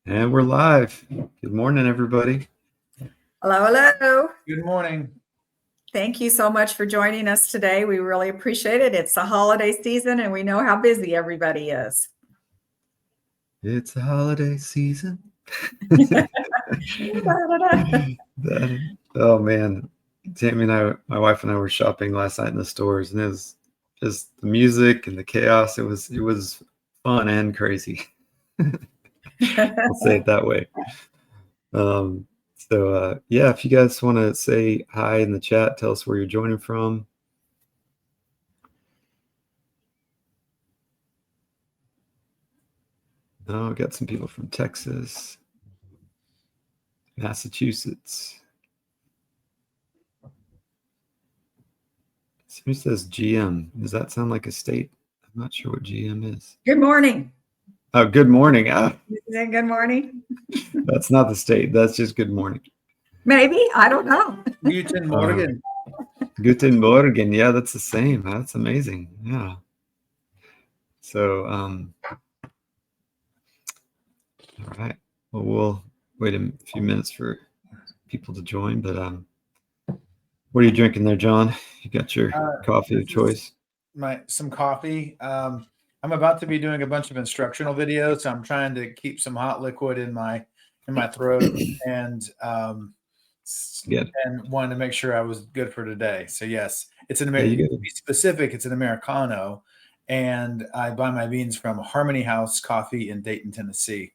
And we're live. Good morning, everybody. Hello, hello. Good morning. Thank you so much for joining us today. We really appreciate it. It's the holiday season and we know how busy everybody is. It's a holiday season. Oh man, Tammy and I, my wife and I were shopping last night in the stores, and it was just the music and the chaos. It was fun and crazy. I'll say it that way. Yeah, if you guys want to say hi in the chat, tell us where you're joining from. Oh, got some people from Texas, Massachusetts. Who says GM? Does that sound like a state? I'm not sure what GM is. Good morning. Oh, good morning. Good morning. That's not the state. That's just good morning. Maybe. I don't know. Guten Morgen. Guten Morgen. Yeah, that's the same. That's amazing. Yeah. So, all right. Well, we'll wait a few minutes for people to join. But what are you drinking there, John? You got your coffee of choice? Some coffee. I'm about to be doing a bunch of instructional videos, so I'm trying to keep some hot liquid in my throat and wanted to make sure I was good for today. So yes, it's an American. To be specific, it's an Americano, and I buy my beans from Harmony House Coffee in Dayton, Tennessee.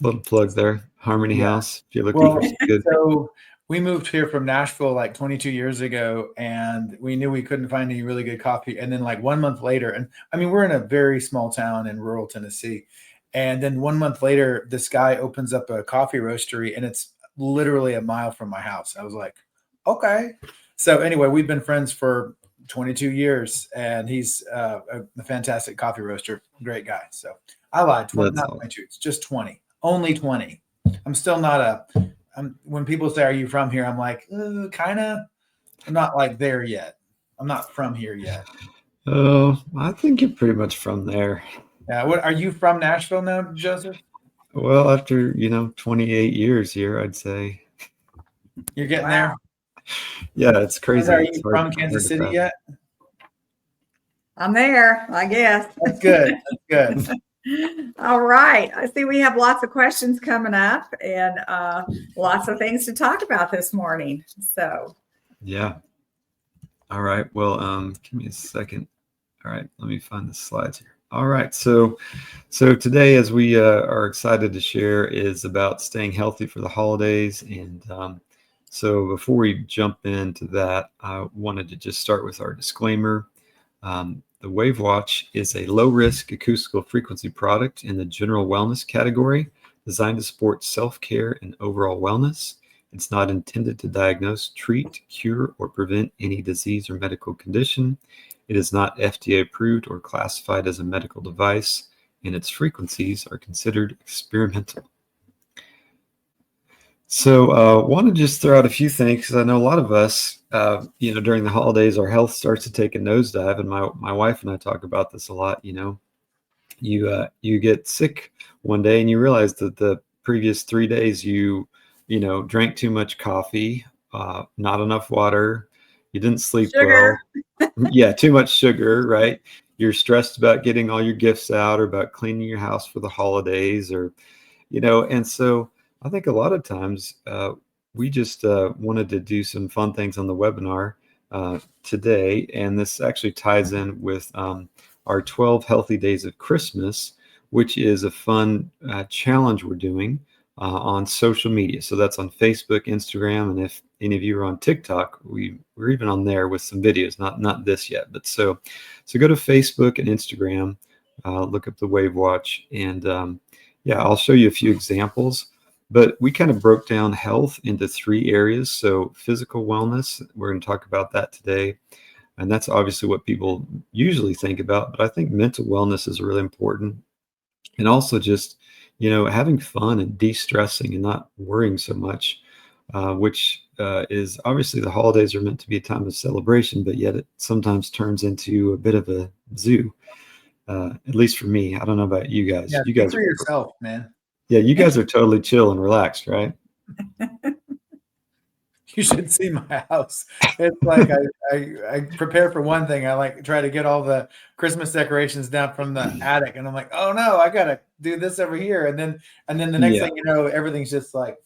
Little plug there, Harmony House. If you're looking for some good. So we moved here from Nashville like 22 years ago, and we knew we couldn't find any really good coffee. And then like 1 month later, and I mean, we're in a very small town in rural Tennessee. And then 1 month later, this guy opens up a coffee roastery, and it's literally a mile from my house. I was like, okay. So anyway, we've been friends for 22 years, and he's a fantastic coffee roaster. Great guy. So I lied. 20, not 22. It's just 20. Only 20. I'm still not when people say, "Are you from here?" I'm like, kind of. I'm not like there yet. I'm not from here yet. Oh, I think you're pretty much from there. Yeah. What are you from Nashville now, Joseph? Well, after 28 years here, I'd say. You're getting there. Yeah, it's crazy. Are you from Kansas City yet? I'm there, I guess. That's good. That's good. All right. I see we have lots of questions coming up and lots of things to talk about this morning. So yeah. All right. Well, give me a second. All right, let me find the slides here. All right. So today, as we are excited to share, is about staying healthy for the holidays. And so before we jump into that, I wanted to just start with our disclaimer. The WAVwatch is a low-risk acoustical frequency product in the general wellness category, designed to support self-care and overall wellness. It's not intended to diagnose, treat, cure, or prevent any disease or medical condition. It is not FDA approved or classified as a medical device, and its frequencies are considered experimental. So want to just throw out a few things, because I know a lot of us, during the holidays, our health starts to take a nosedive, and my wife and I talk about this a lot. You get sick one day and you realize that the previous 3 days you drank too much coffee, not enough water, you didn't sleep well. Yeah, too much sugar, right? You're stressed about getting all your gifts out, or about cleaning your house for the holidays, or and so I think a lot of times we just wanted to do some fun things on the webinar today, and this actually ties in with our 12 Healthy Days of Christmas, which is a fun challenge we're doing on social media. So that's on Facebook, Instagram, and if any of you are on TikTok, we're even on there with some videos. Not this yet, but so go to Facebook and Instagram, look up the WAVwatch, and I'll show you a few examples. But we kind of broke down health into 3 areas. So physical wellness, we're going to talk about that today. And that's obviously what people usually think about. But I think mental wellness is really important. And also just, having fun and de-stressing and not worrying so much, which is obviously the holidays are meant to be a time of celebration, but yet it sometimes turns into a bit of a zoo, at least for me. I don't know about you guys. Yeah, you guys for yourself, man. Yeah, you guys are totally chill and relaxed, right? You should see my house. It's like I prepare for one thing. I like try to get all the Christmas decorations down from the attic, and I'm like, oh no, I gotta do this over here. And then the next Yeah. thing you know, everything's just like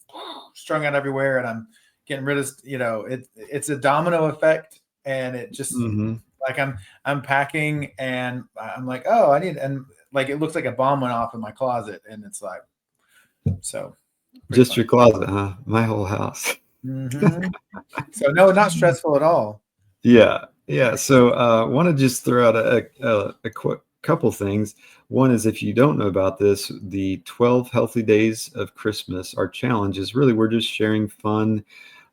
strung out everywhere, and I'm getting rid of, it's a domino effect, and it just Hmm. like I'm packing, and I'm like, oh, and like it looks like a bomb went off in my closet, and it's like, so pretty Just funny. your closet, huh? My whole house. Hmm. So no, not stressful at all. Yeah, yeah. So want to just throw out a quick couple things. One is, if you don't know about this, the 12 healthy days of Christmas, our challenge is really, we're just sharing fun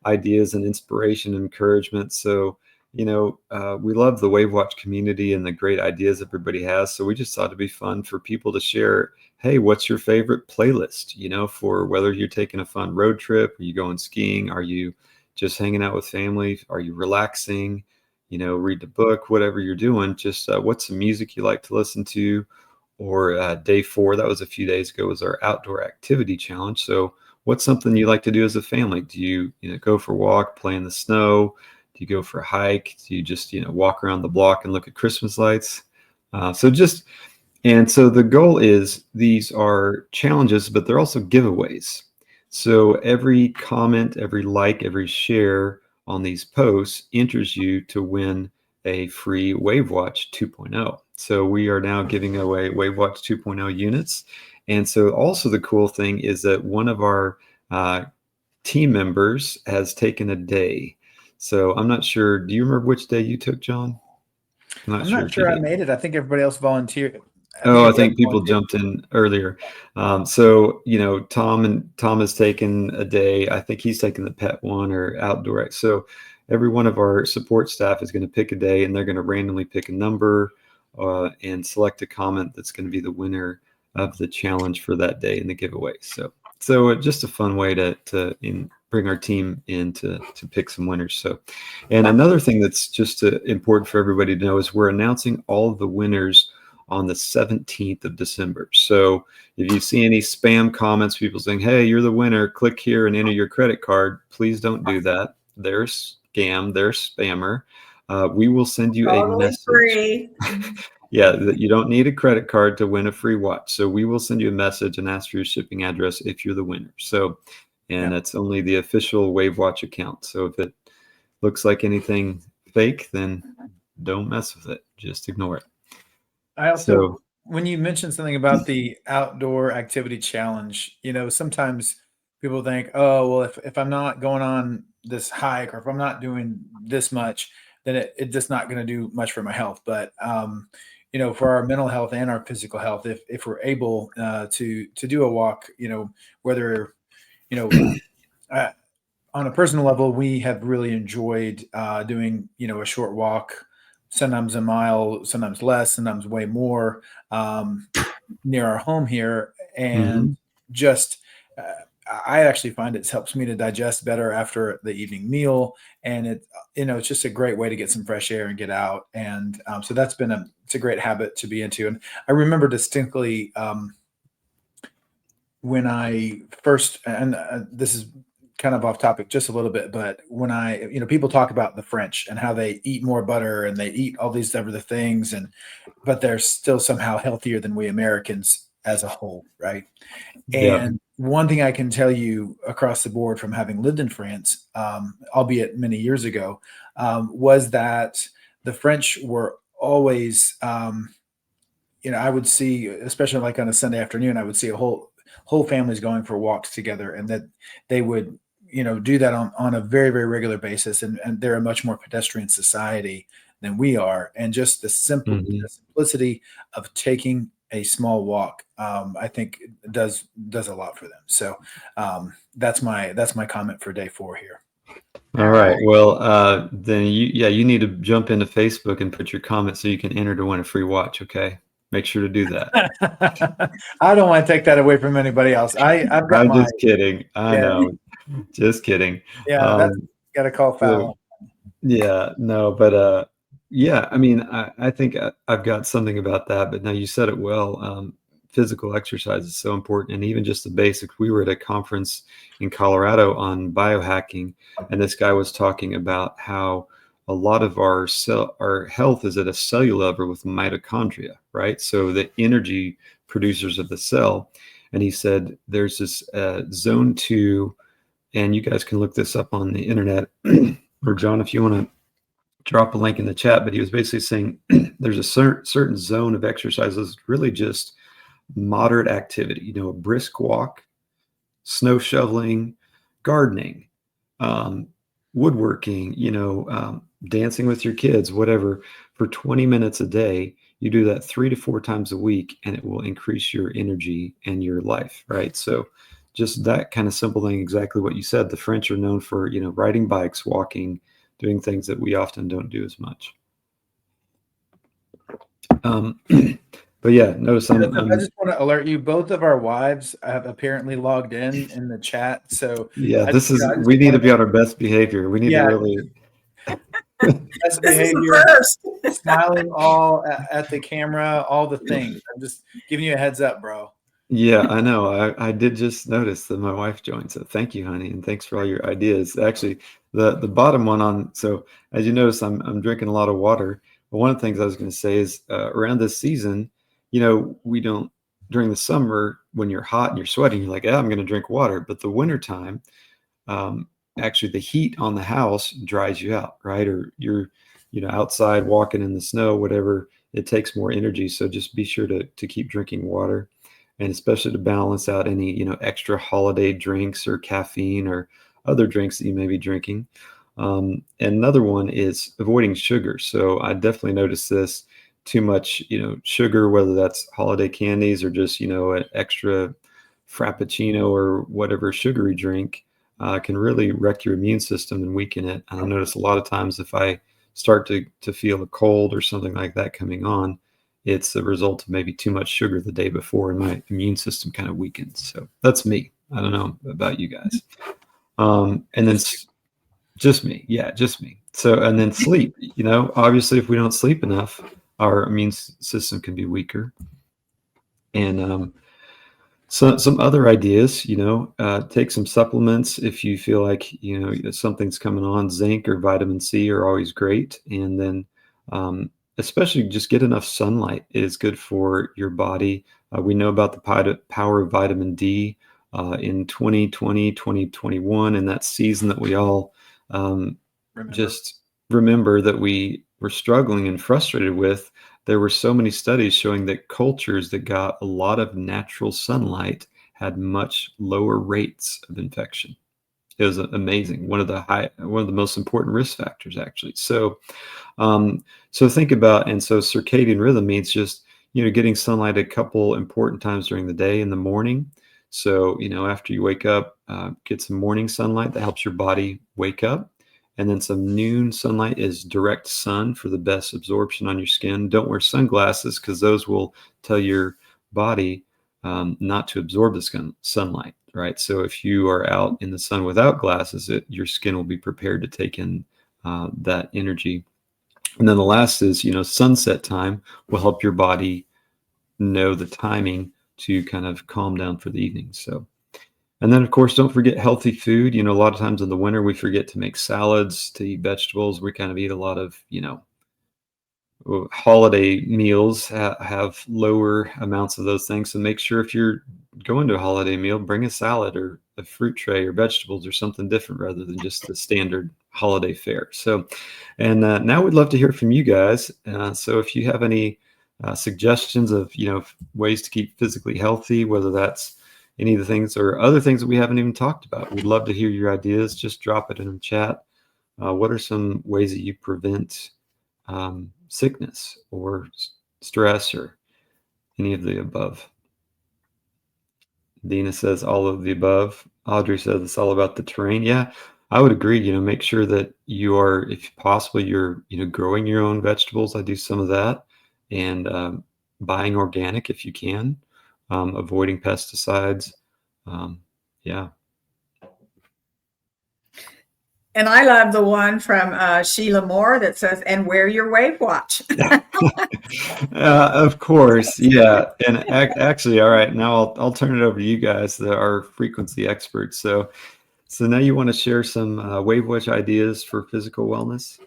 ideas and inspiration and encouragement. So, we love the WAVwatch community and the great ideas everybody has. So we just thought it'd be fun for people to share, hey, what's your favorite playlist, for whether you're taking a fun road trip, are you going skiing, are you just hanging out with family, are you relaxing, read the book, whatever you're doing, just what's the music you like to listen to. Or day 4, that was a few days ago, was our outdoor activity challenge. So what's something you like to do as a family? Do you, go for a walk, play in the snow? Do you go for a hike? Do you just, walk around the block and look at Christmas lights? And so the goal is, these are challenges, but they're also giveaways. So every comment, every like, every share on these posts enters you to win a free WAVwatch 2.0. So we are now giving away WAVwatch 2.0 units. And so also the cool thing is that one of our team members has taken a day. So I'm not sure. Do you remember which day you took, John? I'm Sure not if you sure I did. made it. I think everybody else volunteered. Oh, I Everybody else think people volunteered. jumped in earlier. So, Tom has taken a day. I think he's taken the pet one or outdoor. So every one of our support staff is going to pick a day, and they're going to randomly pick a number and select a comment that's going to be the winner of the challenge for that day in the giveaway. So just a fun way to bring our team in to pick some winners. So, and another thing that's just important for everybody to know is, we're announcing all of the winners on the 17th of December. So if you see any spam comments, people saying, hey, you're the winner, click here and enter your credit card, please don't do that. They're scam, they're spammer. We will send you a Totally message. free. Yeah, that you don't need a credit card to win a free watch. So we will send you a message and ask for your shipping address if you're the winner. So, and that's only the official WAVwatch account. So if it looks like anything fake, then don't mess with it. Just ignore it. I also, So, when you mentioned something about the outdoor activity challenge, sometimes people think, oh, well, if I'm not going on this hike, or if I'm not doing this much, then it's just not going to do much for my health. But, for our mental health and our physical health, if we're able to do a walk, whether, you know, on a personal level, we have really enjoyed doing, a short walk, sometimes a mile, sometimes less, sometimes way more, near our home here. And mhm. just, I actually find it helps me to digest better after the evening meal. And it's just a great way to get some fresh air and get out. And so it's a great habit to be into. And I remember distinctly, when I first, and this is kind of off topic just a little bit, but when people talk about the French and how they eat more butter and they eat all these other things, but they're still somehow healthier than we Americans as a whole, right? Yeah. And one thing I can tell you across the board from having lived in France, albeit many years ago, was that the French were always, I would see, especially like on a Sunday afternoon, I would see a whole families going for walks together, and that they would, do that on a very, very regular basis. And they're a much more pedestrian society than we are. And just the Mhm. simplicity of taking a small walk, I think does a lot for them. So that's my comment for day 4 here. All right. Well, then you need to jump into Facebook and put your comment so you can enter to win a free watch. Okay. Make sure to do that. I don't want to take that away from anybody else. I've got I'm my, just kidding. I yeah, know. Just kidding. yeah, that's Um, got to call so foul. yeah, no, but yeah, I mean, I think I've got something about that, but now you said it well. physical exercise is so important. And even just the basics. We were at a conference in Colorado on biohacking, and this guy was talking about how a lot of our health is at a cellular level with mitochondria, right? So the energy producers of the cell. And he said there's this zone 2, and you guys can look this up on the internet, or John, if you want to drop a link in the chat, but he was basically saying there's a certain zone of exercises, really just moderate activity, a brisk walk, snow shoveling, gardening, woodworking, dancing with your kids, whatever, for 20 minutes a day. You do that 3 to 4 times a week, and it will increase your energy and your life, right? So just that kind of simple thing, exactly what you said. The French are known for, riding bikes, walking, doing things that we often don't do as much. But yeah, notice I just want to alert you, both of our wives have apparently logged in the chat. So yeah, we need to be on our best behavior. We need to really best behavior, smiling all at the camera, all the things. I'm just giving you a heads up, bro. Yeah, I know. I did just notice that my wife joined. So thank you, honey, and thanks for all your ideas. Actually, the bottom one on. So as you notice, I'm drinking a lot of water. But one of the things I was going to say is around this season, we don't, during the summer when you're hot and you're sweating, you're like, I'm going to drink water. But the wintertime, actually the heat on the house dries you out, right? Or you're, outside walking in the snow, whatever, it takes more energy. So just be sure to keep drinking water. And especially to balance out any, extra holiday drinks or caffeine or other drinks that you may be drinking. And another one is avoiding sugar. So I definitely noticed this, too much, sugar, whether that's holiday candies or just, an extra frappuccino or whatever sugary drink, can really wreck your immune system and weaken it. And I notice a lot of times if I start to feel a cold or something like that coming on, it's a result of maybe too much sugar the day before, and my immune system kind of weakens. So that's me. I don't know about you guys. And then just me. Yeah, just me. So, and then sleep, obviously if we don't sleep enough, our immune system can be weaker. And so some other ideas, take some supplements if you feel like, something's coming on. Zinc or vitamin C are always great. And then especially just get enough sunlight is good for your body. We know about the power of vitamin D in 2020, 2021, and that season that we all just remember that we were struggling and frustrated with. There were so many studies showing that cultures that got a lot of natural sunlight had much lower rates of infection. It was amazing. One of the most important risk factors, actually. So think about, and so circadian rhythm means just, getting sunlight a couple important times during the day in the morning. So, after you wake up, get some morning sunlight that helps your body wake up. And then some noon sunlight is direct sun for the best absorption on your skin. Don't wear sunglasses because those will tell your body not to absorb the sunlight, right? So if you are out in the sun without glasses, your skin will be prepared to take in that energy. And then the last is, sunset time will help your body know the timing to kind of calm down for the evening. So, and then of course, don't forget healthy food. A lot of times in the winter, we forget to make salads, to eat vegetables. We kind of eat a lot of, holiday meals have lower amounts of those things. So make sure if you're going to a holiday meal, bring a salad or a fruit tray or vegetables or something different rather than just the standard holiday fare. So, and now we'd love to hear from you guys. So if you have any suggestions of, ways to keep physically healthy, whether that's any of the things or other things that we haven't even talked about, we'd love to hear your ideas. Just drop it in the chat. What are some ways that you prevent sickness or stress or any of the above? Dina says all of the above. Audrey says it's all about the terrain. Yeah, I would agree. Make sure that you are, if possible, you're, growing your own vegetables. I do some of that, and buying organic if you can, avoiding pesticides. Yeah. And I love the one from Sheila Moore that says, "And wear your WAVwatch." Of course, yeah. And actually, all right, now I'll turn it over to you guys, our frequency experts. So now you want to share some WaveWatch ideas for physical wellness?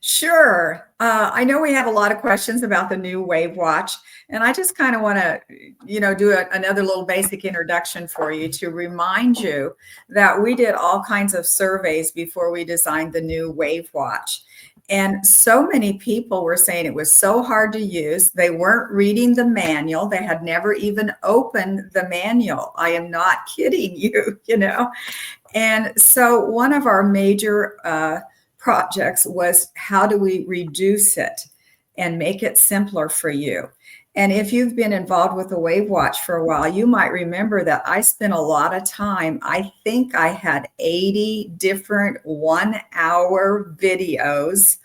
Sure. I know we have a lot of questions about the new WaveWatch, and I just kind of want to, do another little basic introduction for you to remind you that we did all kinds of surveys before we designed the new WaveWatch. And so many people were saying it was so hard to use. They weren't reading the manual. They had never even opened the manual. I am not kidding you, And so one of our major projects was, how do we reduce it and make it simpler for you? And if you've been involved with the WaveWatch for a while, you might remember that I spent a lot of time. I think I had 80 different 1-hour videos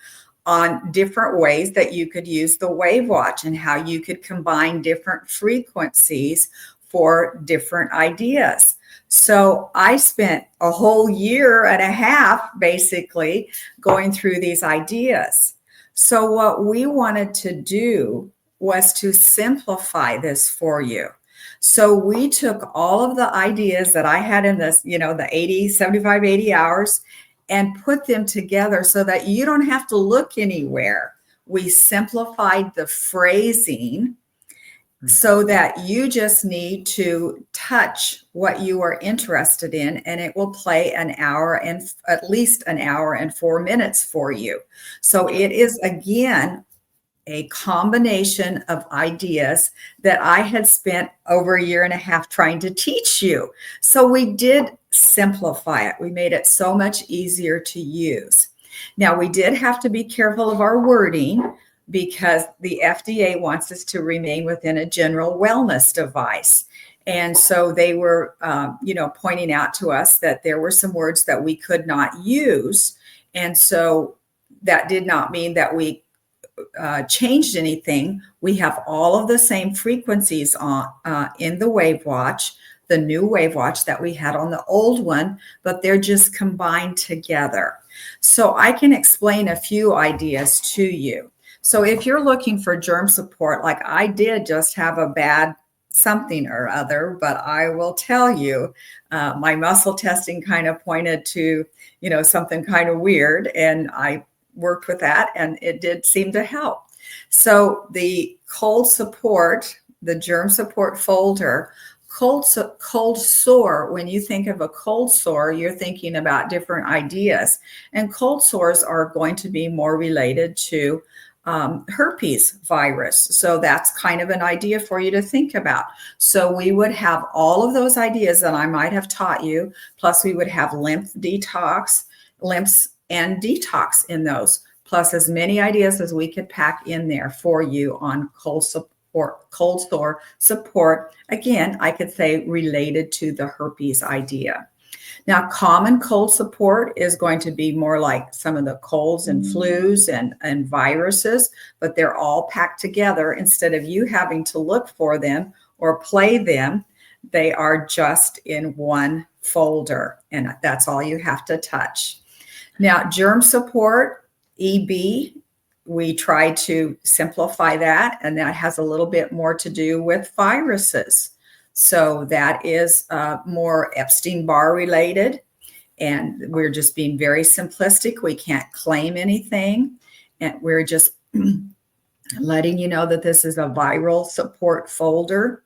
on different ways that you could use the WaveWatch and how you could combine different frequencies for different ideas. So I spent a whole year and a half basically going through these ideas. So what we wanted to do was to simplify this for you. So we took all of the ideas that I had in this, the 75, 80 hours, and put them together so that you don't have to look anywhere. We simplified the phrasing so that you just need to touch what you are interested in, and it will play at least an hour and 4 minutes for you. So it is, again, a combination of ideas that I had spent over a year and a half trying to teach you. So we did simplify it. We made it so much easier to use. Now, we did have to be careful of our wording because the FDA wants us to remain within a general wellness device. And so they were, pointing out to us that there were some words that we could not use. And so that did not mean that we changed anything. We have all of the same frequencies on in the WaveWatch, the new WaveWatch that we had on the old one, but they're just combined together. So I can explain a few ideas to you. So if you're looking for germ support, like I did just have a bad something or other, but I will tell you, my muscle testing kind of pointed to, something kind of weird, and I worked with that and it did seem to help. So the cold support, the germ support folder, cold sore, when you think of a cold sore, you're thinking about different ideas. And cold sores are going to be more related to herpes virus. So that's kind of an idea for you to think about. So we would have all of those ideas that I might have taught you, plus we would have lymphs and detox in those, plus as many ideas as we could pack in there for you on cold sore support. Again, I could say related to the herpes idea. Now, common cold support is going to be more like some of the colds and flus and viruses, but they're all packed together. Instead of you having to look for them or play them, they are just in one folder, and that's all you have to touch. Now, germ support, EB, we try to simplify that, and that has a little bit more to do with viruses. So that is more Epstein-Barr related, and we're just being very simplistic. We can't claim anything, and we're just letting you know that this is a viral support folder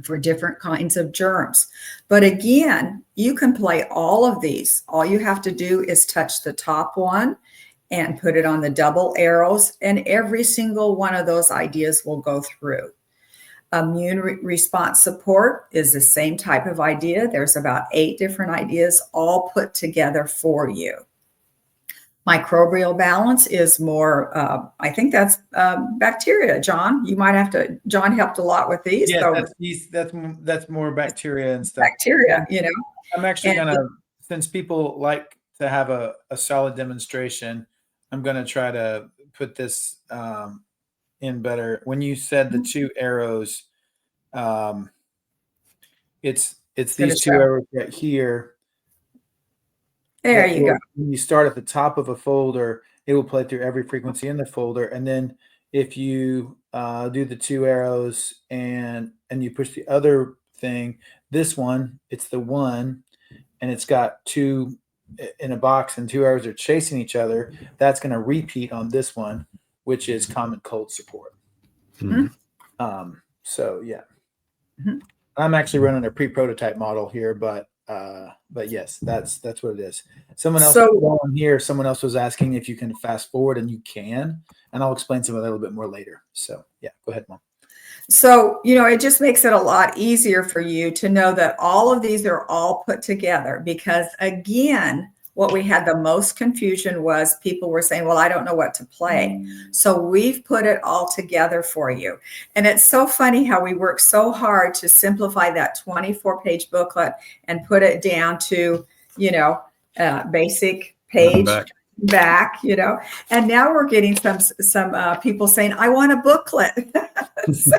for different kinds of germs. But again, you can play all of these. All you have to do is touch the top one and put it on the double arrows, and every single one of those ideas will go through. Immune response support is the same type of idea. There's about 8 different ideas all put together for you. Microbial balance is more, I think that's bacteria. John, you might have to, John helped a lot with these. Yeah, so that's more bacteria and stuff. Bacteria, I'm actually going to, since people like to have a solid demonstration, I'm going to try to put this in better. When you said the 2 arrows, it's these 2 arrows right here. There you go. When you start at the top of a folder, it will play through every frequency in the folder. And then if you do the 2 arrows and you push the other thing, this one, it's the 1, and it's got 2 in a box, and 2 arrows are chasing each other. That's going to repeat on this one, which is common cold support. So yeah, I'm actually running a pre-prototype model here, but yes, that's what it is. Someone else on here, someone else was asking if you can fast forward, and you can, and I'll explain some of that a little bit more later. So yeah, go ahead, Mom. So, it just makes it a lot easier for you to know that all of these are all put together, because again, what we had the most confusion was people were saying, well, I don't know what to play. So we've put it all together for you. And it's so funny how we work so hard to simplify that 24-page booklet and put it down to, basic page back, and now we're getting some people saying, I want a booklet. So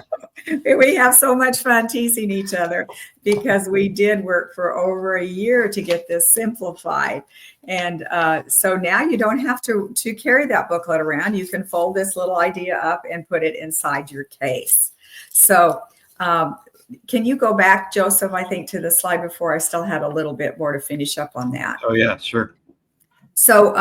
we have so much fun teasing each other, because we did work for over a year to get this simplified. And so now you don't have to carry that booklet around. You can fold this little idea up and put it inside your case. So can you go back, Joseph, I think, to the slide before? I still had a little bit more to finish up on that. Oh, yeah, sure. So,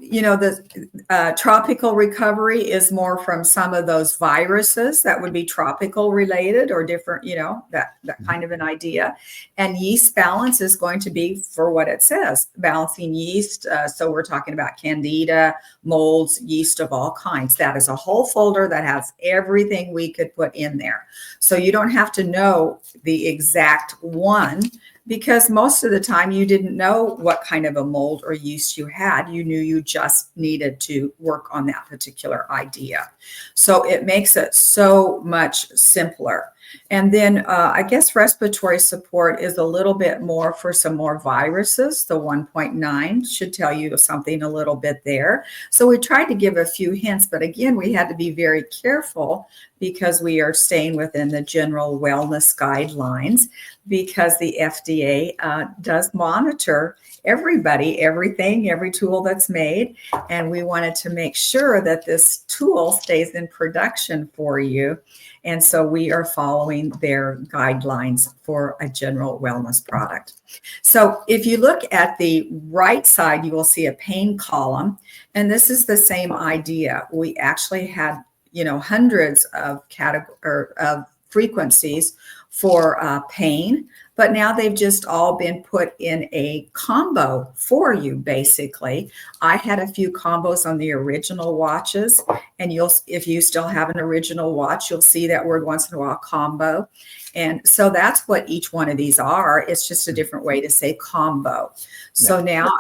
the tropical recovery is more from some of those viruses that would be tropical related or different, that kind of an idea. And yeast balance is going to be for what it says, balancing yeast. So we're talking about candida, molds, yeast of all kinds. That is a whole folder that has everything we could put in there. So you don't have to know the exact one, because most of the time you didn't know what kind of a mold or yeast you had. You knew you just needed to work on that particular idea. So it makes it so much simpler. And then I guess respiratory support is a little bit more for some more viruses. The 1.9 should tell you something a little bit there. So we tried to give a few hints, but again, we had to be very careful, because we are staying within the general wellness guidelines, because the FDA does monitor everybody, everything, every tool that's made. And we wanted to make sure that this tool stays in production for you. And so we are following their guidelines for a general wellness product. So if you look at the right side, you will see a pain column. And this is the same idea. We actually had, hundreds of frequencies for pain, but now they've just all been put in a combo for you, basically. I had a few combos on the original watches, and if you still have an original watch, you'll see that word once in a while, combo. And so that's what each one of these are. It's just a different way to say combo. So now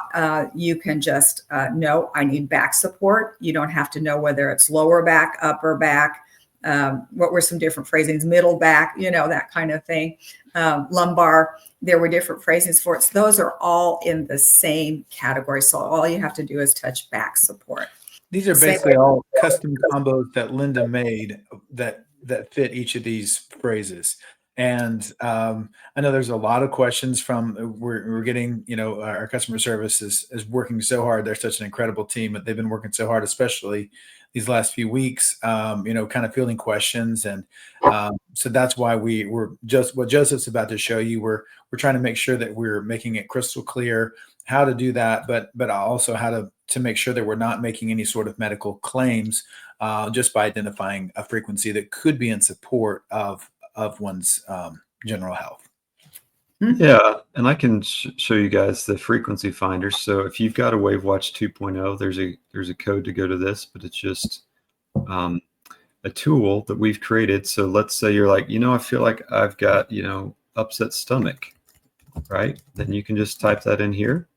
you can just know I need back support. You don't have to know whether it's lower back, upper back, what were some different phrasings, middle back, that kind of thing, lumbar. There were different phrasings for it. So those are all in the same category. So all you have to do is touch back support. These are basically all custom combos that Linda made that fit each of these phrases. And I know there's a lot of questions from we're getting, our customer service is working so hard. They're such an incredible team, but they've been working so hard, especially these last few weeks, kind of fielding questions. And so that's why we're just what Joseph's about to show you. We're trying to make sure that we're making it crystal clear how to do that, but also how to make sure that we're not making any sort of medical claims just by identifying a frequency that could be in support of one's general health. Yeah, and I can show you guys the frequency finder. So if you've got a WAVwatch 2.0, there's a code to go to this, but it's just a tool that we've created. So let's say you're like, I feel like I've got, upset stomach, right? Then you can just type that in here,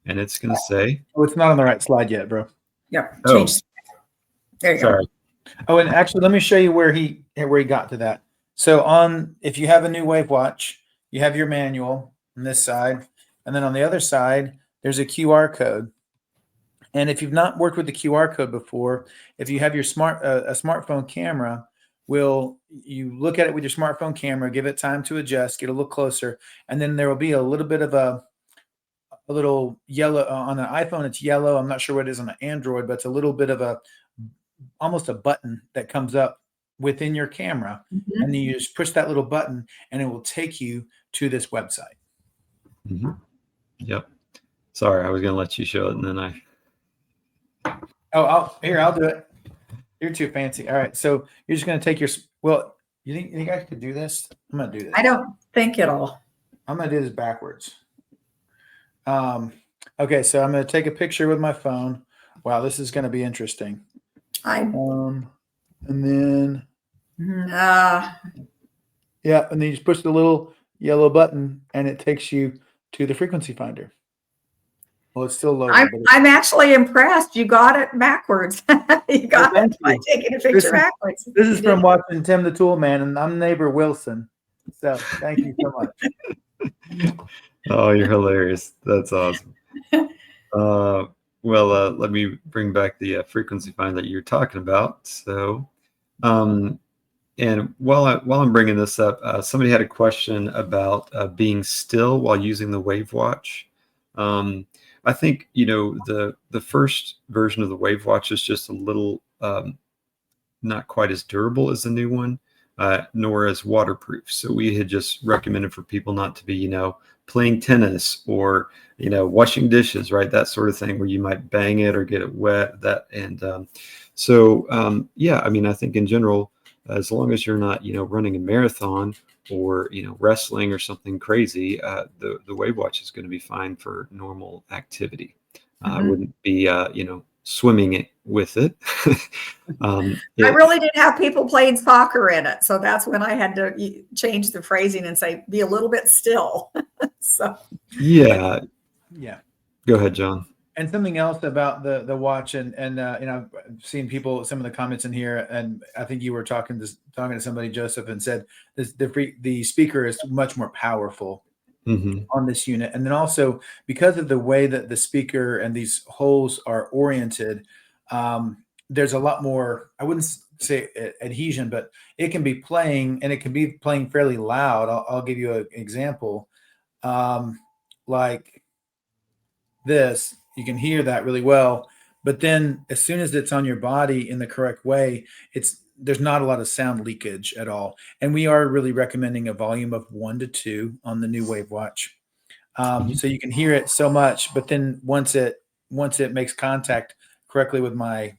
and it's going to say. Oh, it's not on the right slide yet, bro. Yep. Change. There you go. Oh, and actually, let me show you where he got to that. So if you have a new WAVwatch, you have your manual on this side, and then on the other side, there's a QR code. And if you've not worked with the QR code before, if you have your a smartphone camera, you look at it with your smartphone camera, give it time to adjust, get a little closer, and then there will be a little bit of little yellow on an iPhone. It's yellow. I'm not sure what it is on an Android, but it's a little bit of almost a button that comes up within your camera, Mhm. and then you just push that little button, and it will take you to this website. Mm-hmm. Yep. Sorry, I was going to let you show it, and then Oh, I'll do it. You're too fancy. All right, so you're just going to take your. Well, you think I could do this? I'm going to do this. I don't think it'll. I'm going to do this backwards. Okay, so I'm going to take a picture with my phone. Wow, this is going to be interesting. And then yeah, and then you just push the little yellow button, and it takes you to the frequency finder. Well, it's still loading. I'm actually impressed. You got it backwards. You got it by taking a picture backwards. This is from watching Tim the Tool Man, and I'm neighbor Wilson. So thank you so much. Oh, you're hilarious. That's awesome. Well, let me bring back the frequency finder that you're talking about. So, and while I'm bringing this up, somebody had a question about being still while using the WAVwatch. I think, the first version of the WAVwatch is just a little not quite as durable as the new one, nor as waterproof. So we had just recommended for people not to be, playing tennis or, washing dishes, right? That sort of thing where you might bang it or get it wet. Yeah, I mean, I think in general, as long as you're not, running a marathon or, wrestling or something crazy, the WAVwatch is going to be fine for normal activity. I wouldn't be, swimming it with it. I really did have people playing soccer in it. So that's when I had to change the phrasing and say, be a little bit still. So yeah. Go ahead, John. And something else about the watch, and I've seen some of the comments in here, and I think you were talking to somebody, Joseph, and said the speaker is much more powerful on this unit. And then also because of the way that the speaker and these holes are oriented, there's a lot more, I wouldn't say adhesion, but it can be playing, and it can be playing fairly loud. I'll give you an example. Like this, you can hear that really well, but then as soon as it's on your body in the correct way, there's not a lot of sound leakage at all. And we are really recommending a volume of 1 to 2 on the new WAVwatch. So you can hear it so much, but then once it makes contact correctly with my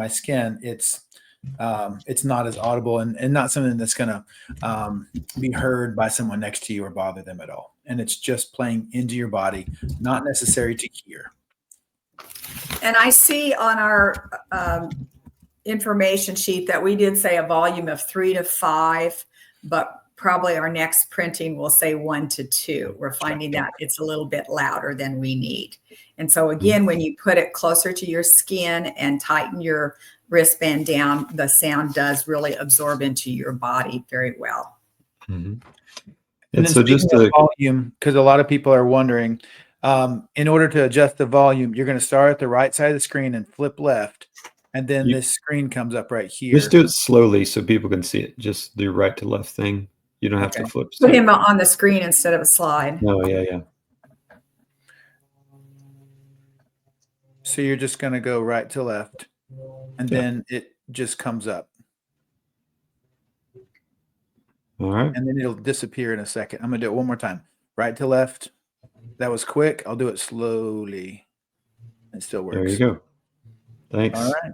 skin, it's not as audible and not something that's going to be heard by someone next to you or bother them at all. And it's just playing into your body, not necessary to hear. And I see on our information sheet that we did say a volume of 3 to 5, but probably our next printing will say 1 to 2. We're finding that it's a little bit louder than we need. And so again, when you put it closer to your skin and tighten your wristband down, the sound does really absorb into your body very well. And then so just the volume, because a lot of people are wondering, in order to adjust the volume, you're going to start at the right side of the screen and flip left. And then this screen comes up right here. Just do it slowly so people can see it. Just do right to left thing. You don't have to flip. Put him on the screen instead of a slide. No, yeah. So you're just going to go right to left, and then it just comes up. All right. And then it'll disappear in a second. I'm going to do it one more time. Right to left. That was quick. I'll do it slowly. It still works. There you go. Thanks. All right.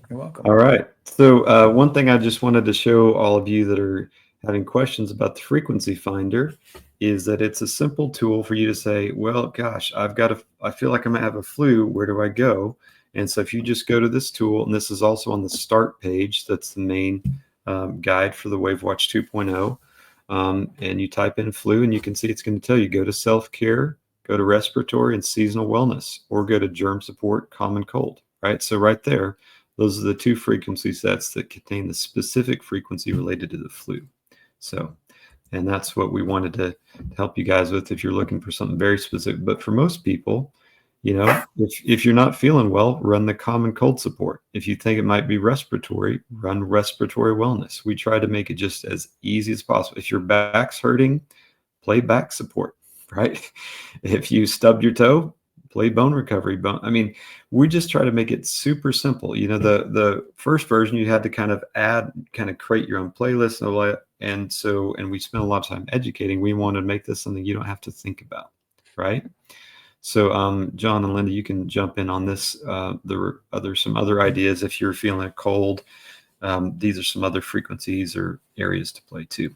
You're welcome. All right. So one thing I just wanted to show all of you that are having questions about the frequency finder is that it's a simple tool for you to say, well, gosh, I feel like I'm gonna have a flu. Where do I go? And so if you just go to this tool, and this is also on the start page, that's the main guide for the WAVwatch 2.0. And you type in flu, and you can see it's going to tell you go to self-care, go to respiratory and seasonal wellness, or go to germ support, common cold, right? So right there, those are the 2 frequency sets that contain the specific frequency related to the flu. So, and that's what we wanted to help you guys with if you're looking for something very specific. But for most people, if you're not feeling well, run the common cold support. If you think it might be respiratory, run respiratory wellness. We try to make it just as easy as possible. If your back's hurting, play back support. right? If you stubbed your toe, play bone recovery. I mean, we just try to make it super simple. You know, the first version, you had to kind of create your own playlist and all that. And we spent a lot of time educating. We wanted to make this something you don't have to think about, right? So, John and Linda, you can jump in on this. There are some other ideas if you're feeling a cold. These are some other frequencies or areas to play too.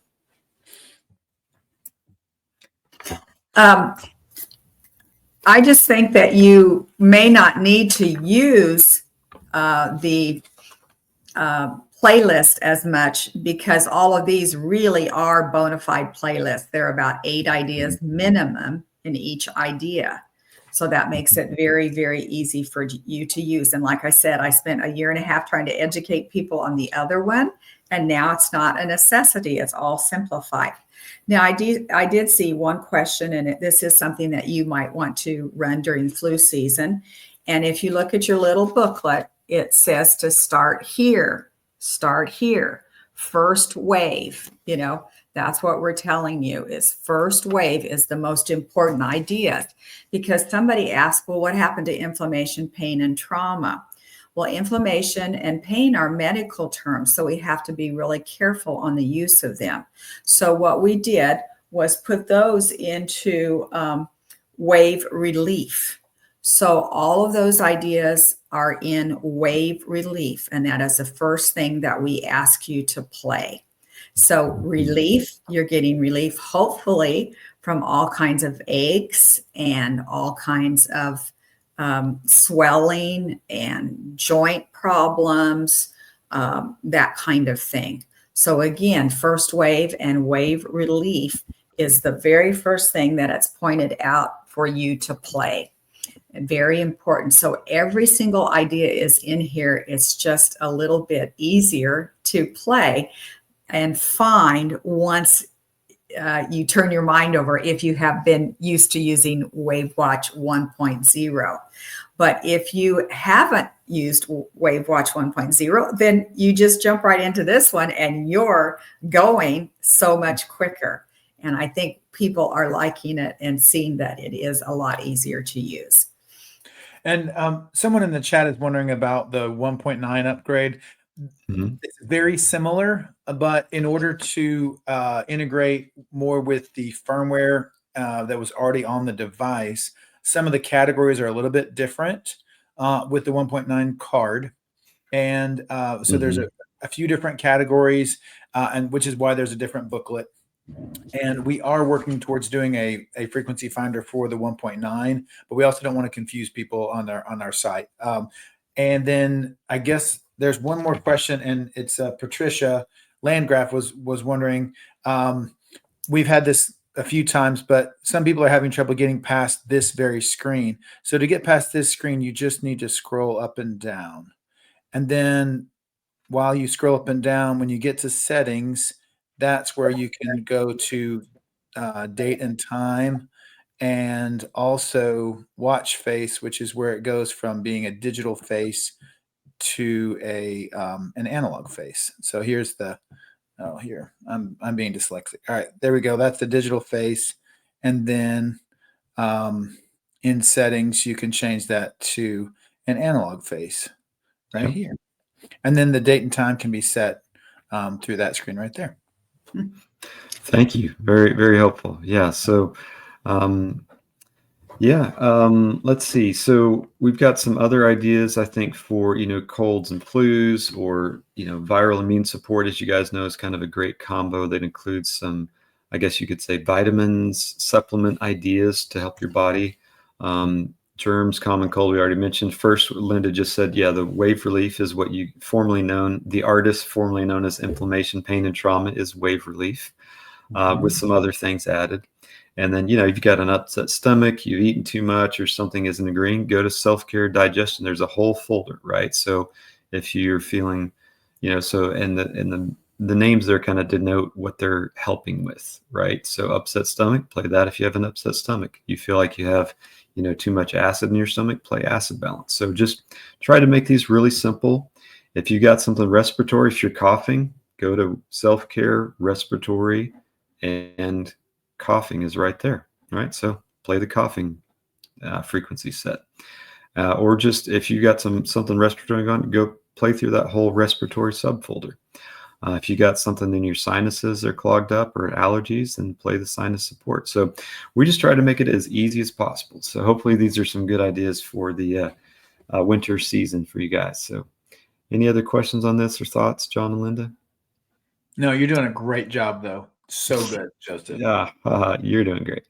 I just think that you may not need to use the playlist as much, because all of these really are bona fide playlists. There are about 8 ideas minimum in each idea. So that makes it very, very easy for you to use. And like I said, I spent a year and a half trying to educate people on the other one. And now it's not a necessity. It's all simplified. Now, I did see one question, and this is something that you might want to run during flu season. And if you look at your little booklet, it says to start here, first wave. You know, that's what we're telling you, is first wave is the most important idea. Because somebody asked, well, what happened to inflammation, pain, and trauma? Well, inflammation and pain are medical terms, so we have to be really careful on the use of them. So what we did was put those into wave relief. So all of those ideas are in wave relief, and that is the first thing that we ask you to play. So relief, you're getting relief, hopefully, from all kinds of aches and all kinds of swelling and joint problems, that kind of thing. So again, first wave and wave relief is the very first thing that it's pointed out for you to play. And very important. So every single idea is in here. It's just a little bit easier to play and find once you turn your mind over, if you have been used to using WAVwatch 1.0. But if you haven't used WAVwatch 1.0, then you just jump right into this one and you're going so much quicker. And I think people are liking it and seeing that it is a lot easier to use. And someone in the chat is wondering about the 1.9 upgrade. Mm-hmm. It's very similar, but in order to integrate more with the firmware that was already on the device, some of the categories are a little bit different with the 1.9 card. And so there's a few different categories, and which is why there's a different booklet. And we are working towards doing a frequency finder for the 1.9, but we also don't want to confuse people on our site. And then I guess there's one more question, and it's Patricia Landgraf was wondering. We've had this a few times, but some people are having trouble getting past this very screen. So to get past this screen, you just need to scroll up and down. And then while you scroll up and down, when you get to settings, that's where you can go to date and time, and also watch face, which is where it goes from being a digital face to an analog face. So here's the here I'm being dyslexic. All right, there we go. That's the digital face, and then in settings you can change that to an analog face right here, and then the date and time can be set through that screen right there. Thank you. Very, very helpful. Yeah. So, let's see. So we've got some other ideas, I think, for, colds and flus, or, viral immune support, as you guys know, is kind of a great combo that includes some, I guess you could say, vitamins, supplement ideas to help your body. Germs, common cold, we already mentioned. First, Linda just said, the wave relief is what you formerly known, the artist formerly known as inflammation, pain, and trauma is wave relief, with some other things added. And then, if you've got an upset stomach, you've eaten too much, or something isn't agreeing, go to self-care digestion. There's a whole folder, right? So if you're feeling, and the names there kind of denote what they're helping with, right? So upset stomach, play that if you have an upset stomach. You feel like you have, too much acid in your stomach, play acid balance. So just try to make these really simple. If you got something respiratory, if you're coughing, go to self-care, respiratory, and coughing is right there. right? So play the coughing frequency set. Or just if you got something respiratory going on, go play through that whole respiratory subfolder. If you got something in your sinuses are clogged up or allergies, then play the sinus support. So we just try to make it as easy as possible. So hopefully these are some good ideas for the winter season for you guys. So any other questions on this or thoughts, John and Linda? No, you're doing a great job, though. So good, Joseph. Yeah, you're doing great.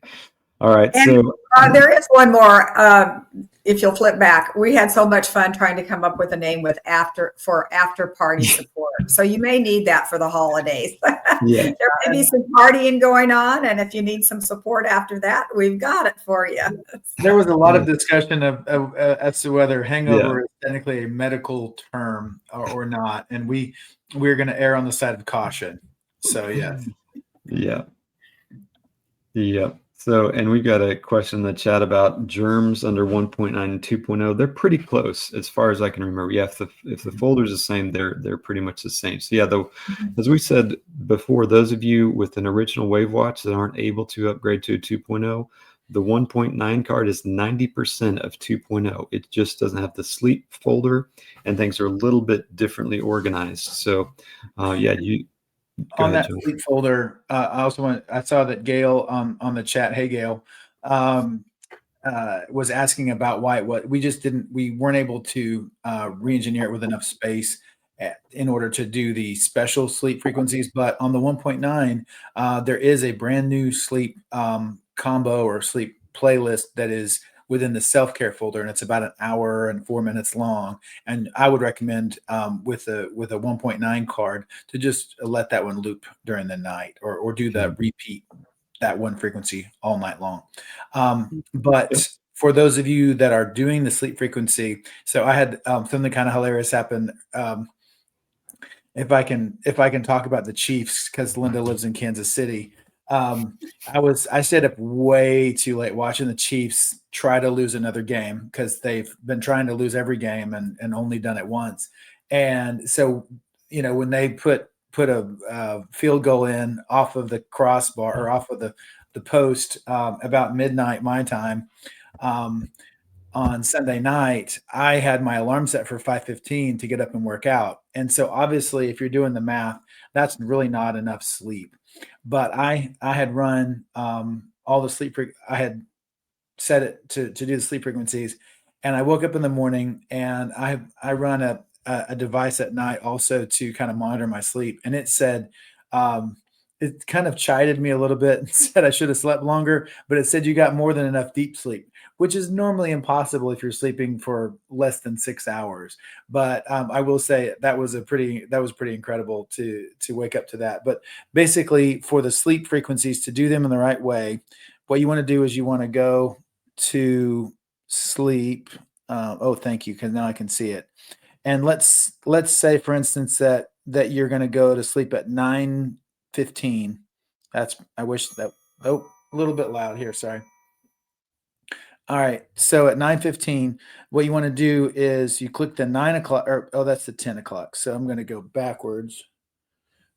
All right. And So there is one more. If you'll flip back, we had so much fun trying to come up with a name after party support. So you may need that for the holidays. yeah, There may be some partying going on, and if you need some support after that, we've got it for you. There was a lot of discussion of as to whether hangover Yeah. is technically a medical term or not, and we're going to err on the side of caution. So yes. Yeah. Yeah. So, and we got a question in the chat about germs under 1.9 and 2.0. They're pretty close as far as I can remember. Yeah, if the folder's the same, they're pretty much the same. So yeah, though, as we said before, those of you with an original WAVwatch that aren't able to upgrade to a 2.0, the 1.9 card is 90% of 2.0. It just doesn't have the sleep folder, and things are a little bit differently organized. So, yeah, you. Go On ahead, that Joe. sleep folder, I saw that Gail on the chat. Hey, Gail, was asking about why we weren't able to re-engineer it with enough space in order to do the special sleep frequencies. But on the 1.9, there is a brand new sleep combo or sleep playlist that is within the self-care folder, and it's about an hour and 4 minutes long. And I would recommend with a 1.9 card to just let that one loop during the night, or do the repeat that one frequency all night long. But for those of you that are doing the sleep frequency, so I had something kind of hilarious happen. If I can talk about the Chiefs, because Linda lives in Kansas City. I stayed up way too late watching the Chiefs try to lose another game, because they've been trying to lose every game and only done it once. And so, when they put a field goal in off of the crossbar or off of the post about midnight my time on Sunday night, I had my alarm set for 5:15 to get up and work out. And so obviously, if you're doing the math, that's really not enough sleep. But I had run all the sleep. I had set it to do the sleep frequencies, and I woke up in the morning, and I run a device at night also to kind of monitor my sleep, and it said it kind of chided me a little bit and said I should have slept longer, but it said you got more than enough deep sleep, which is normally impossible if you're sleeping for less than 6 hours. But I will say that was pretty incredible to wake up to that. But basically, for the sleep frequencies, to do them in the right way, what you want to do is you want to go to sleep. Oh, thank you, because now I can see it. And let's say, for instance, that you're going to go to sleep at 9:15. I wish that. Oh, a little bit loud here. Sorry. All right. So at 9:15, what you want to do is you click the 9 o'clock, that's the 10 o'clock. So I'm going to go backwards.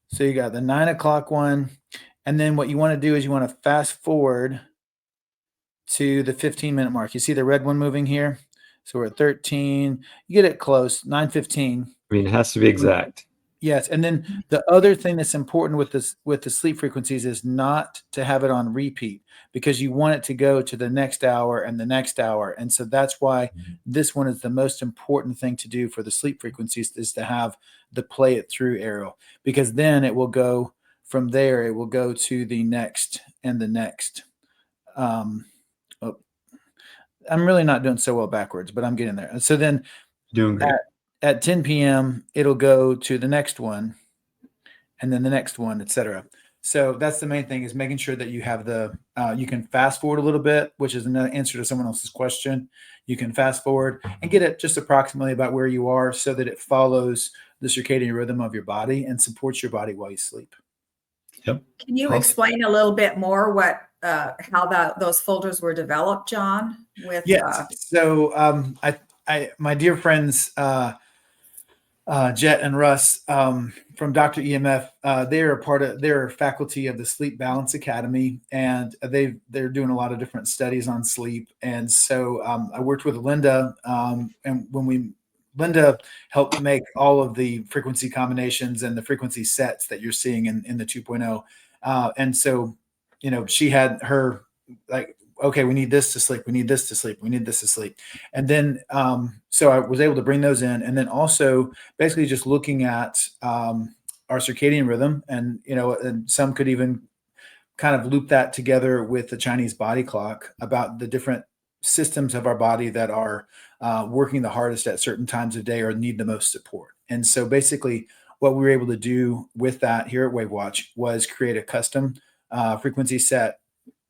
So you got the 9 o'clock one. And then what you want to do is you want to fast forward to the 15-minute mark. You see the red one moving here? So we're at 13. You get it close, 9:15. I mean, it has to be exact. Yes. And then the other thing that's important with the sleep frequencies is not to have it on repeat, because you want it to go to the next hour and the next hour. And so that's why this one is the most important thing to do for the sleep frequencies, is to have the play it through arrow, because then it will go from there. It will go to the next and the next. I'm really not doing so well backwards, but I'm getting there. And so then Doing great. At 10 p.m., it'll go to the next one, and then the next one, etc. So that's the main thing, is making sure that you have you can fast forward a little bit, which is an answer to someone else's question. You can fast forward and get it just approximately about where you are, so that it follows the circadian rhythm of your body and supports your body while you sleep. Yep. Can you explain a little bit more how those folders were developed, John? Yes. So my dear friends Jet and Russ from Dr. EMF. They're faculty of the Sleep Balance Academy, and they're doing a lot of different studies on sleep. And so I worked with Linda, and Linda helped make all of the frequency combinations and the frequency sets that you're seeing in the 2.0. And so, she had her like, okay, we need this to sleep. We need this to sleep. We need this to sleep. And then, so I was able to bring those in, and then also basically just looking at our circadian rhythm, and and some could even kind of loop that together with the Chinese body clock about the different systems of our body that are working the hardest at certain times of day or need the most support. And so basically what we were able to do with that here at WAVwatch was create a custom frequency set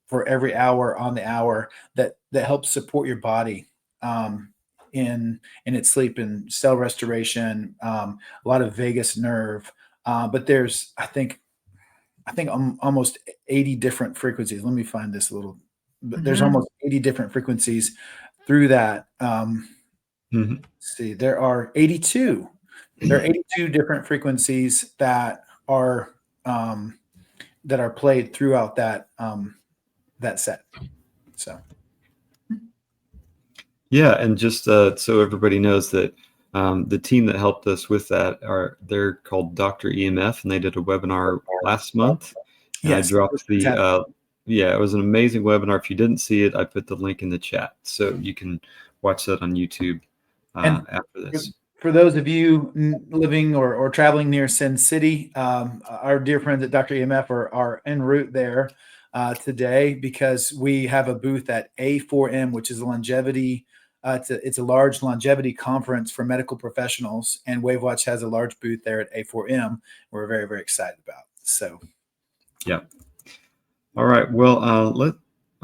for every hour on the hour that helps support your body in its sleep and cell restoration, a lot of vagus nerve. But there's, I think almost 80 different frequencies. Let me find this a little, but there's almost 80 different frequencies through that. Let's see, there are 82. There are 82 different frequencies that are played throughout that set. So Yeah, and just so everybody knows that the team that helped us with that they're called Dr. EMF, and they did a webinar last month. And yes, I dropped the it was an amazing webinar. If you didn't see it, I put the link in the chat, so you can watch that on YouTube after this. For those of you living or traveling near Sin City, our dear friends at Dr. EMF are en route there today, because we have a booth at A4M, which is a longevity. It's a large longevity conference for medical professionals, and WAVwatch has a large booth there at A4M. We're very, very excited about. So, yeah. All right. Well, let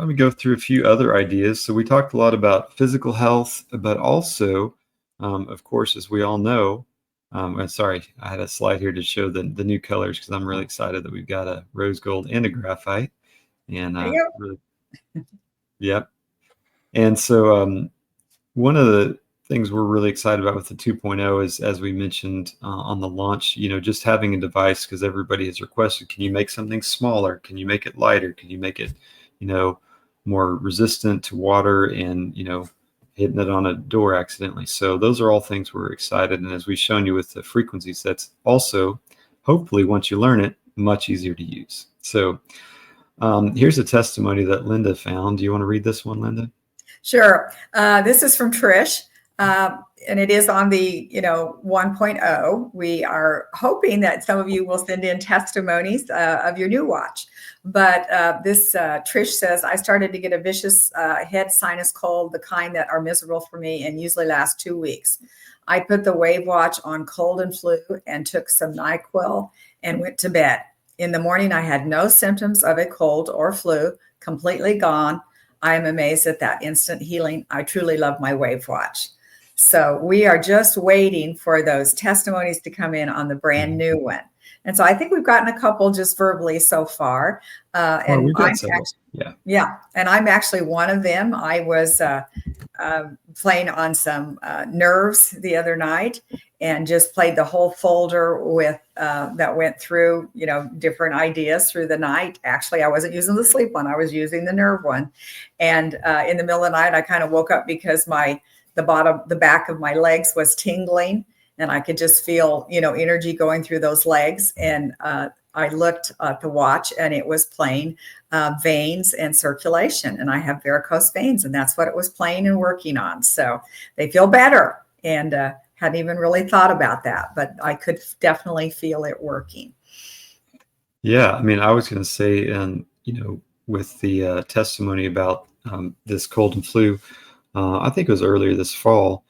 me go through a few other ideas. So we talked a lot about physical health, but also, of course, as we all know, sorry, I had a slide here to show the new colors, because I'm really excited that we've got a rose gold and a graphite. And really, yep. And so one of the things we're really excited about with the 2.0 is, as we mentioned on the launch, just having a device, because everybody has requested, can you make something smaller? Can you make it lighter? Can you make it, more resistant to water and, hitting it on a door accidentally? So those are all things we're excited. And as we've shown you with the frequency sets, also, hopefully, once you learn it, much easier to use. So here's a testimony that Linda found. Do you want to read this one, Linda? Sure. This is from Trish, and it is on the 1.0. We are hoping that some of you will send in testimonies of your new watch. But this Trish says, I started to get a vicious head sinus cold, the kind that are miserable for me and usually last 2 weeks. I put the WAVwatch on cold and flu and took some NyQuil and went to bed. In the morning, I had no symptoms of a cold or flu, completely gone. I am amazed at that instant healing. I truly love my WAVwatch. So we are just waiting for those testimonies to come in on the brand new one. And so I think we've gotten a couple just verbally so far. And we've got several. Yeah. And I'm actually one of them. I was playing on some nerves the other night and just played the whole folder with that went through, different ideas through the night. Actually, I wasn't using the sleep one. I was using the nerve one. And in the middle of the night, I kind of woke up because the back of my legs was tingling, and I could just feel, energy going through those legs. And I looked at the watch, and it was playing veins and circulation. And I have varicose veins, and that's what it was playing and working on. So they feel better, and hadn't even really thought about that, but I could definitely feel it working. Yeah. I mean, I was going to say, and, with the testimony about this cold and flu, I think it was earlier this fall,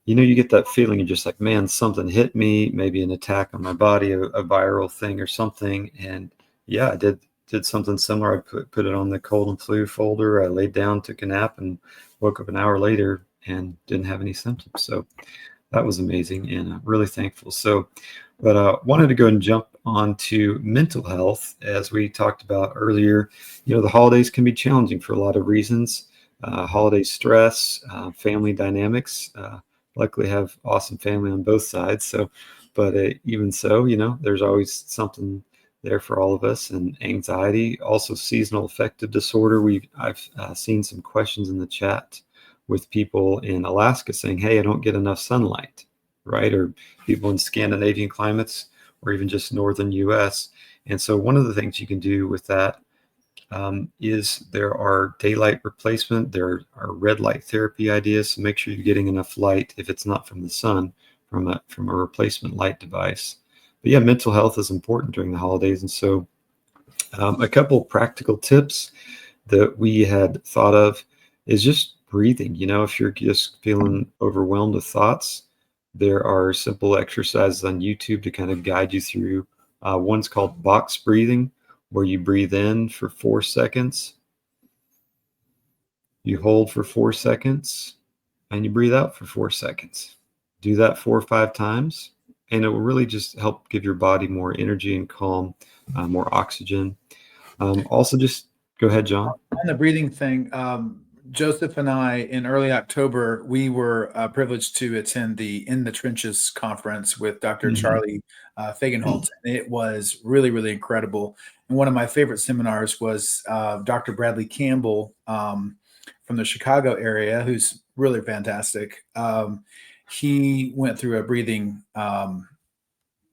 you get that feeling, you're just like, man, something hit me, maybe an attack on my body, a viral thing or something. And yeah, I did something similar. I put it on the cold and flu folder. I laid down, took a nap, and woke up an hour later and didn't have any symptoms. So that was amazing, and really thankful. So, but wanted to go and jump on to mental health. As we talked about earlier, the holidays can be challenging for a lot of reasons. Holiday stress, family dynamics, a luckily have awesome family on both sides. So, but even so, there's always something there for all of us. And anxiety, also seasonal affective disorder. I've seen some questions in the chat with people in Alaska saying, hey, I don't get enough sunlight, right? Or people in Scandinavian climates, or even just northern US. And so one of the things you can do with that is there are daylight replacement, there are red light therapy ideas. So make sure you're getting enough light, if it's not from the sun, from a replacement light device. But yeah, mental health is important during the holidays. And so a couple practical tips that we had thought of is just breathing. If you're just feeling overwhelmed with thoughts, there are simple exercises on YouTube to kind of guide you through. One's called box breathing, where you breathe in for 4 seconds, you hold for 4 seconds, and you breathe out for 4 seconds. Do that 4 or 5 times, and it will really just help give your body more energy and calm, more oxygen. Also, just go ahead, John. On the breathing thing, Joseph and I, in early October, we were privileged to attend the In the Trenches conference with Dr. Charlie Fagenholtz. And it was really, really incredible. And one of my favorite seminars was Dr. Bradley Campbell from the Chicago area, who's really fantastic. He went through a breathing, like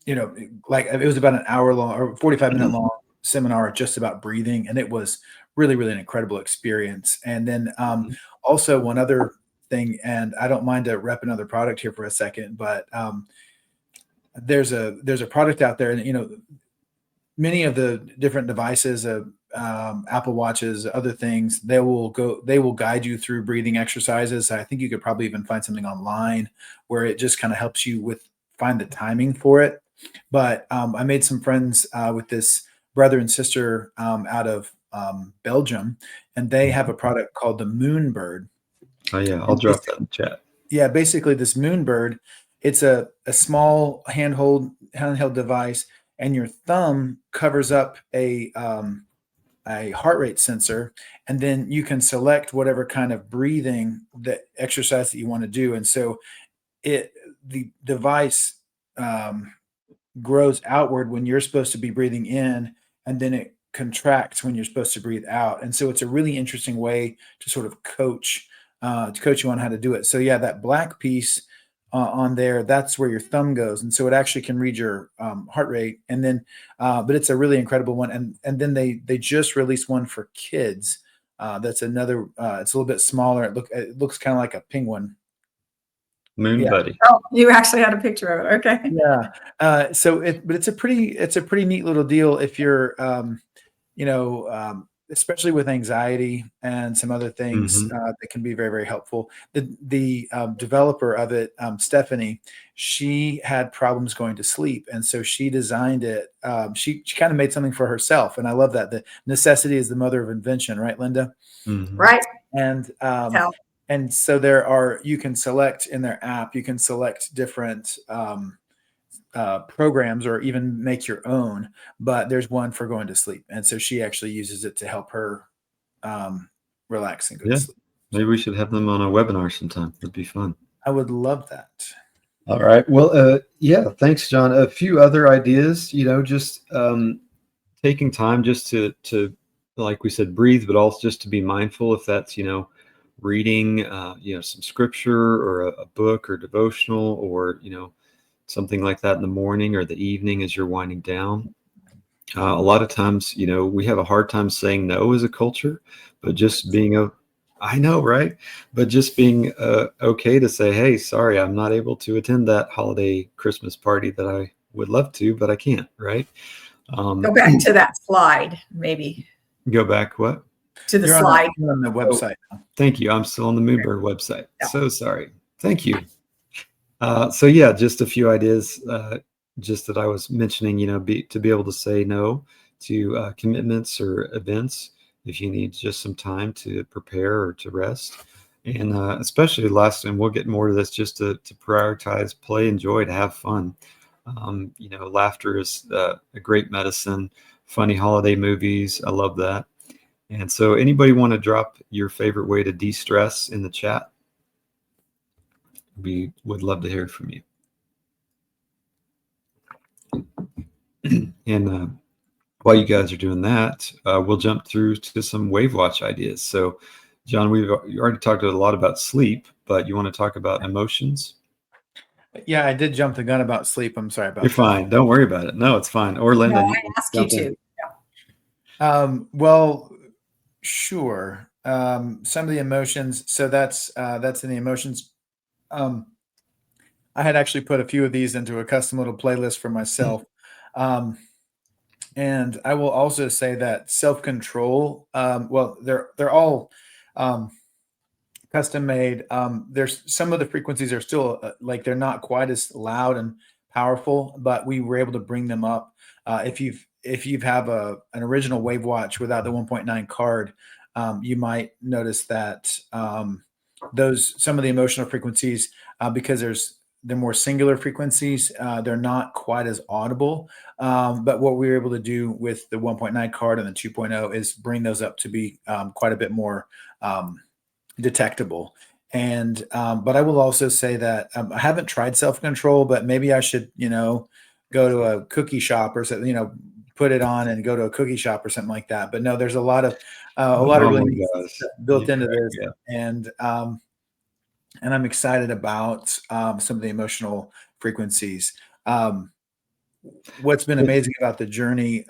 it was about an hour long or 45-minute long seminar just about breathing. And it was really, really an incredible experience. And then also one other thing, and I don't mind to rep another product here for a second, but there's a product out there, and many of the different devices, Apple Watches, other things, they will guide you through breathing exercises. I think you could probably even find something online where it just kind of helps you find the timing for it. But I made some friends with this brother and sister out of Belgium, and they have a product called the Moonbird. Oh yeah, I'll drop that in the chat. Yeah, basically this Moonbird, it's a small handheld device, and your thumb covers up a heart rate sensor, and then you can select whatever kind of breathing, the exercise that you want to do. And so the device grows outward when you're supposed to be breathing in, and then it contracts when you're supposed to breathe out. And so it's a really interesting way to sort of coach you on how to do it. So yeah, that black piece on there, that's where your thumb goes. And so it actually can read your heart rate. And then, but it's a really incredible one. And then they just released one for kids. That's another, it's a little bit smaller. It looks kind of like a penguin. Moon Buddy. Oh, you actually had a picture of it. Okay. Yeah. But it's a pretty neat little deal if you're, especially with anxiety and some other things that can be very, very helpful. The developer of it, Stephanie, she had problems going to sleep, and so she designed it. She kind of made something for herself, and I love that. The necessity is the mother of invention, right, Linda? Right. And so you can select in their app, you can select different programs or even make your own, but there's one for going to sleep. And so she actually uses it to help her relax and go to sleep. Maybe we should have them on a webinar sometime. That'd be fun. I would love that. All right. Well, thanks, John. A few other ideas, just taking time just to, like we said, breathe, but also just to be mindful if that's, reading, some scripture or a book or devotional or, something like that in the morning or the evening as you're winding down. A lot of times, we have a hard time saying no as a culture, but just being I know, right? But just being okay to say, hey, sorry, I'm not able to attend that holiday Christmas party that I would love to, but I can't, right? Go back to that slide, maybe. Go back what? To the slide. On the website. Oh, thank you. I'm still on the Moonbird website. Yeah. So sorry. Thank you. So yeah, just a few ideas, just that I was mentioning, to be able to say no to commitments or events if you need just some time to prepare or to rest. And especially last, and we'll get more to this, just to prioritize play and joy, to have fun. Laughter is a great medicine. Funny holiday movies, I love that. And so anybody want to drop your favorite way to de-stress in the chat? We would love to hear from you. And while you guys are doing that, we'll jump through to some WAVwatch ideas. So, John, you already talked a lot about sleep, but you want to talk about emotions? Yeah, I did jump the gun about sleep. I'm sorry about You're that. fine. Don't worry about it. No, it's fine. Or Linda, No, you I can asked you jump in. to. Well, sure. Some of the emotions. So that's in the emotions. I had actually put a few of these into a custom little playlist for myself. And I will also say that self-control, well, they're all custom made. There's some of the frequencies are still like they're not quite as loud and powerful, but we were able to bring them up. If you have an original WAVwatch without the 1.9 card, you might notice that some of the emotional frequencies, because they're more singular frequencies, they're not quite as audible. But what we were able to do with the 1.9 card and the 2.0 is bring those up to be quite a bit more detectable. And but I will also say that I haven't tried self-control, but maybe I should, go to a cookie shop or something, put it on and go to a cookie shop or something like that. But no, there's a lot of really my neat gosh. stuff built You into crack this, me up. and I'm excited about some of the emotional frequencies. What's been amazing about the journey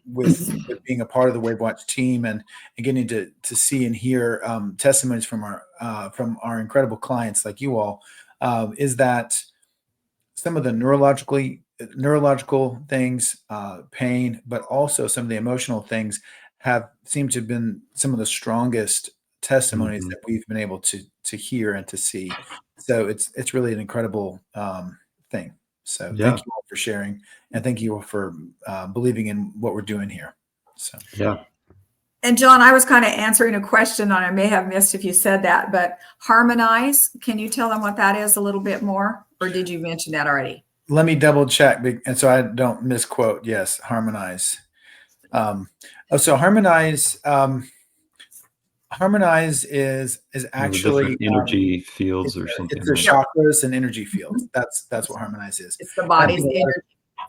with being a part of the WaveWatch team and getting to see and hear testimonies from our incredible clients like you all, is that some of the neurological things, pain, but also some of the emotional things have seemed to have been some of the strongest testimonies Mhm. that we've been able to hear and to see. So it's really an incredible thing. So Yeah. thank you all for sharing, and thank you all for believing in what we're doing here. So Yeah. And John, I was kind of answering a question, and I may have missed if you said that, but harmonize, can you tell them what that is a little bit more? Or did you mention that already? let me double check, and so I don't misquote. Yes, harmonize. So harmonize. Harmonize is The actually different energy fields or it's something, the right? Yep. chakras and energy fields. That's what harmonize is. It's the I body's think a lot of- energy.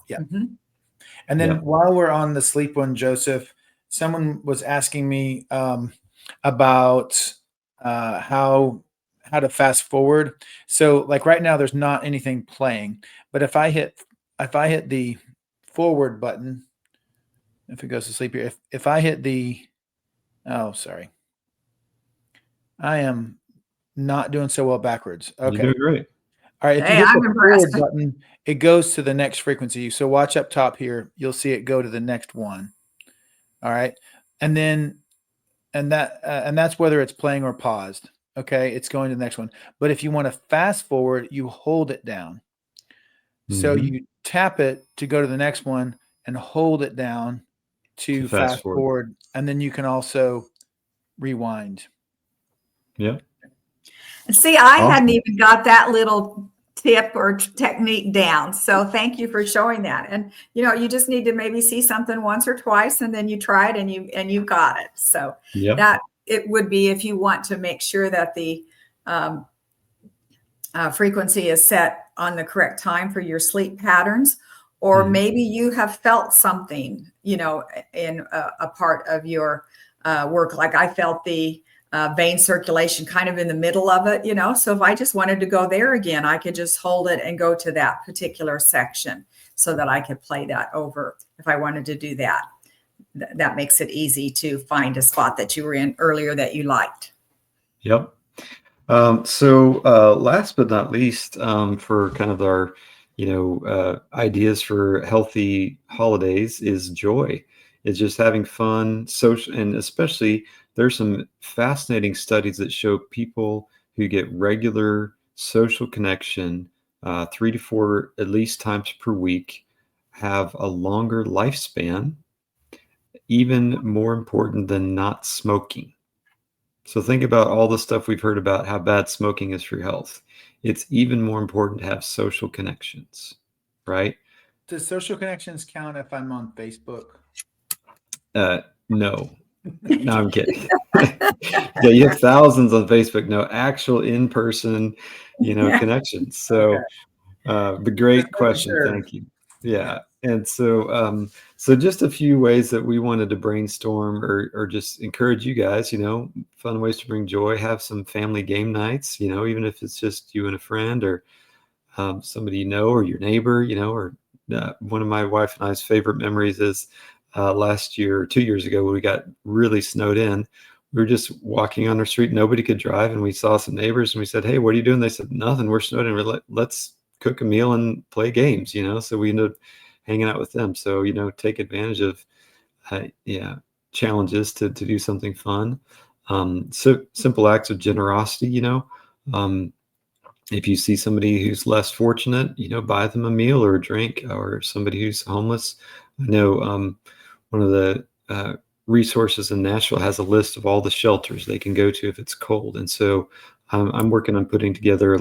yeah. Mhm. And then Yeah. while we're on the sleep one, Joseph, someone was asking me about how to fast forward. So like right now, there's not anything playing, but if I hit the forward button, if it goes to sleep here, if I hit the sorry, I am not doing so well backwards. You're Okay. doing great. All right. If you Hey, hit the I'm forward impressed. button, it goes to the next frequency. So watch up top here. You'll see it go to the next one. All right. And then, and that's whether it's playing or paused. Okay. It's going to the next one. But if you want to fast forward, you hold it down. So Mhm. you tap it to go to the next one and hold it down to fast fast forward. forward. And then you can also rewind. Yeah. See, I hadn't Awesome. even got that little tip or technique down. So thank you for showing that. And you just need to maybe see something once or twice, and then you try it and you got it. So Yeah. that it would be if you want to make sure that the frequency is set on the correct time for your sleep patterns, or Mhm. maybe you have felt something, in a part of your work. Like I felt the vein circulation kind of in the middle of it, So if I just wanted to go there again, I could just hold it and go to that particular section so that I could play that over if I wanted to do that. That makes it easy to find a spot that you were in earlier that you liked. Yep. So last but not least, for kind of our, ideas for healthy holidays is joy. It's just having fun, social, and especially there's some fascinating studies that show people who get regular social connection, 3 to 4 at least times per week, have a longer lifespan, even more important than not smoking. So think about all the stuff we've heard about how bad smoking is for your health. It's even more important to have social connections, right? Does social connections count if I'm on Facebook? No. No, I'm kidding. Yeah, you have thousands on Facebook, no actual in-person, connections. Okay. So, but Just great making question. sure. Thank you. Yeah. And so just a few ways that we wanted to brainstorm or just encourage you guys, fun ways to bring joy, have some family game nights, even if it's just you and a friend or somebody or your neighbor, or one of my wife and I's favorite memories is last year or 2 years ago when we got really snowed in. We were just walking on our street, nobody could drive, and we saw some neighbors and we said, "Hey, what are you doing?" They said, "Nothing, we're snowed in. Let's cook a meal and play games," So we ended up hanging out with them. So, take advantage of yeah, challenges to do something fun. So simple acts of generosity, Um, if you see somebody who's less fortunate, buy them a meal or a drink, or somebody who's homeless. I know one of the resources in Nashville has a list of all the shelters they can go to if it's cold. And so I'm working on putting together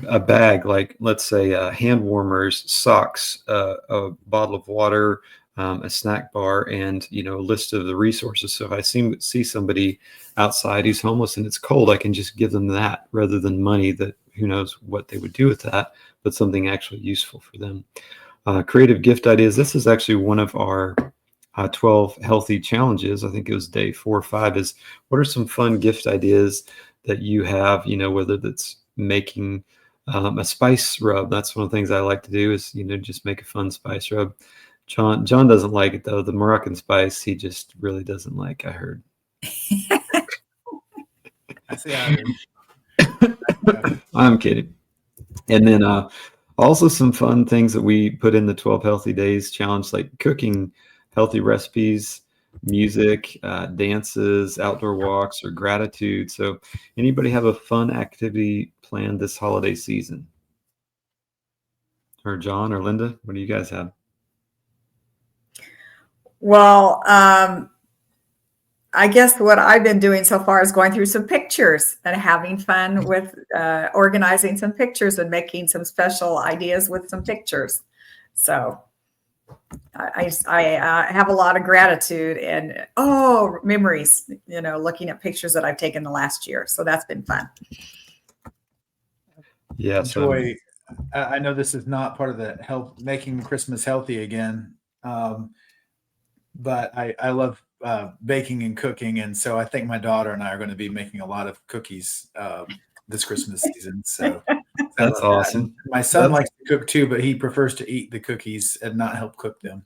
a bag, like let's say hand warmers, socks, a bottle of water, a snack bar, and a list of the resources. So if I see somebody outside who's homeless and it's cold, I can just give them that rather than money that who knows what they would do with that, but something actually useful for them. Creative gift ideas. This is actually one of our 12 healthy challenges. I think it was day 4 or 5. Is what are some fun gift ideas that you have? Whether that's making a spice rub. That's one of the things I like to do is just make a fun spice rub. John doesn't like it though. The Moroccan spice he just really doesn't like. I heard. I see how it is. I'm kidding. And then also some fun things that we put in the 12 Healthy Days challenge, like cooking healthy recipes, music, dances, outdoor walks, or gratitude. So anybody have a fun activity planned this holiday season? Or John or Linda, what do you guys have? Well, I guess what I've been doing so far is going through some pictures and having fun with organizing some pictures and making some special ideas with some pictures. So I have a lot of gratitude and memories, looking at pictures that I've taken the last year. So that's been fun. Yeah, Joy. I know this is not part of the help making Christmas healthy again, but I love baking and cooking, and so I think my daughter and I are going to be making a lot of cookies this Christmas season. So that's awesome. My son likes to cook too, but he prefers to eat the cookies and not help cook them.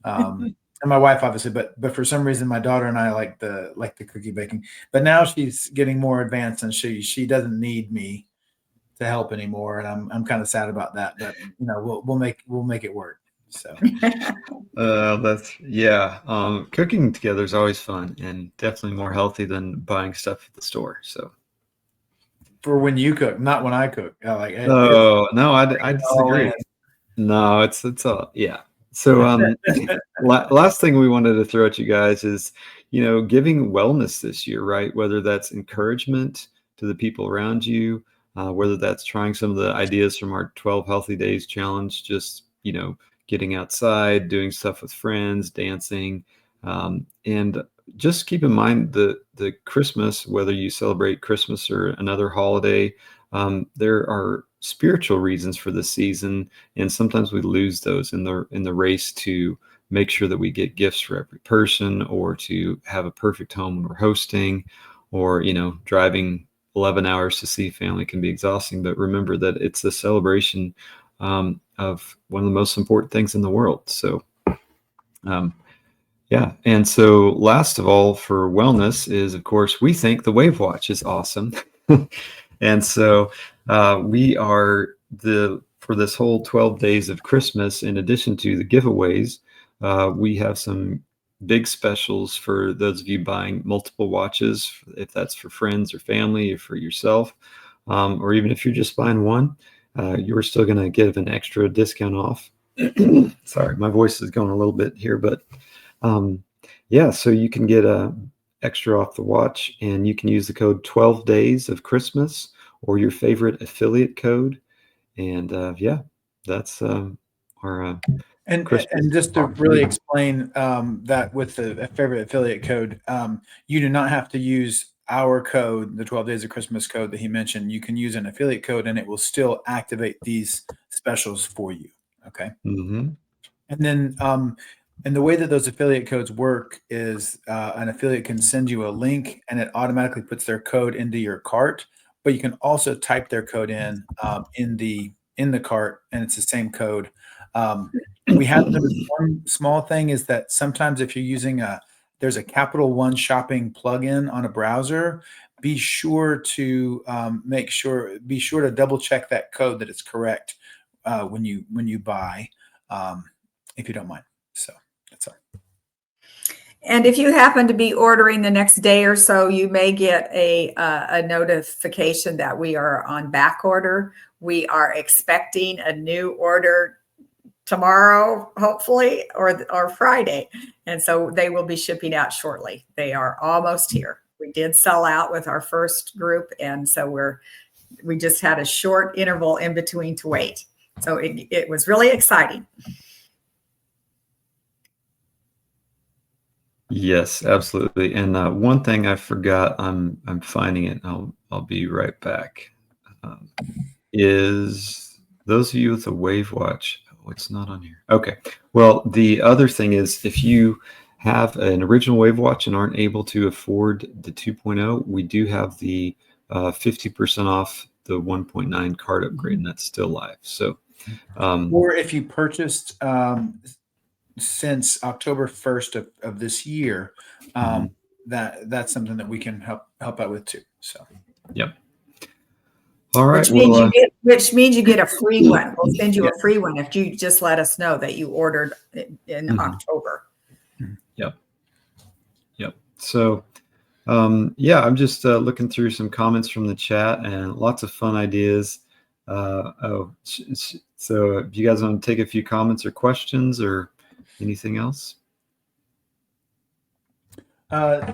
And my wife, obviously, but for some reason, my daughter and I like the cookie baking. But now she's getting more advanced, and she doesn't need me to help anymore, and I'm kind of sad about that. But we'll make it work. So cooking together is always fun and definitely more healthy than buying stuff at the store. So for when you cook, not when I cook. No, I disagree. No, it's all yeah. So last thing we wanted to throw at you guys is giving wellness this year, right? Whether that's encouragement to the people around you, whether that's trying some of the ideas from our 12 Healthy Days challenge, just getting outside, doing stuff with friends, dancing, and just keep in mind the Christmas, whether you celebrate Christmas or another holiday, there are spiritual reasons for the season, and sometimes we lose those in the race to make sure that we get gifts for every person, or to have a perfect home when we're hosting, or driving 11 hours to see family can be exhausting. But remember that it's a celebration of one of the most important things in the world. So yeah. And so last of all, for wellness is, of course, we think the WAVwatch is awesome. And so we are for this whole 12 days of Christmas, in addition to the giveaways, we have some big specials for those of you buying multiple watches, if that's for friends or family or for yourself, or even if you're just buying one, you're still going to give an extra discount off. Sorry, my voice is going a little bit here, but so you can get a extra off the watch, and you can use the code 12 days of Christmas or your favorite affiliate code. And that's our And Christmas. just to really explain that with the favorite affiliate code, you do not have to use our code, the 12 Days of Christmas code that he mentioned. You can use an affiliate code and it will still activate these specials for you. Okay. Mm-hmm. And then, and the way that those affiliate codes work is an affiliate can send you a link and it automatically puts their code into your cart, but you can also type their code in the cart, and it's the same code. We have noticed one small thing is that sometimes if you're using there's a Capital One shopping plugin on a browser, be sure to be sure to double check that code that it's correct when you buy. If you don't mind. So that's all. And if you happen to be ordering the next day or so, you may get a notification that we are on back order. We are expecting a new order tomorrow, hopefully, or Friday. And so they will be shipping out shortly. They are almost here. We did sell out with our first group. And so we just had a short interval in between to wait. So it was really exciting. Yes, absolutely. And one thing I forgot, I'm finding it. I'll be right back. Is those of you with a WAVwatch? Oh, it's not on here. Okay. Well, the other thing is if you have an original WAVwatch and aren't able to afford the 2.0, we do have the 50% off the 1.9 card upgrade, and that's still live. So, or if you purchased since October 1st of this year, that's something that we can help out with too. So, yep. All right. Which means you get a free one. We'll send you a free one if you just let us know that you ordered in October. Yep. Yep. So, yeah, I'm just looking through some comments from the chat and lots of fun ideas. So if you guys want to take a few comments or questions or anything else?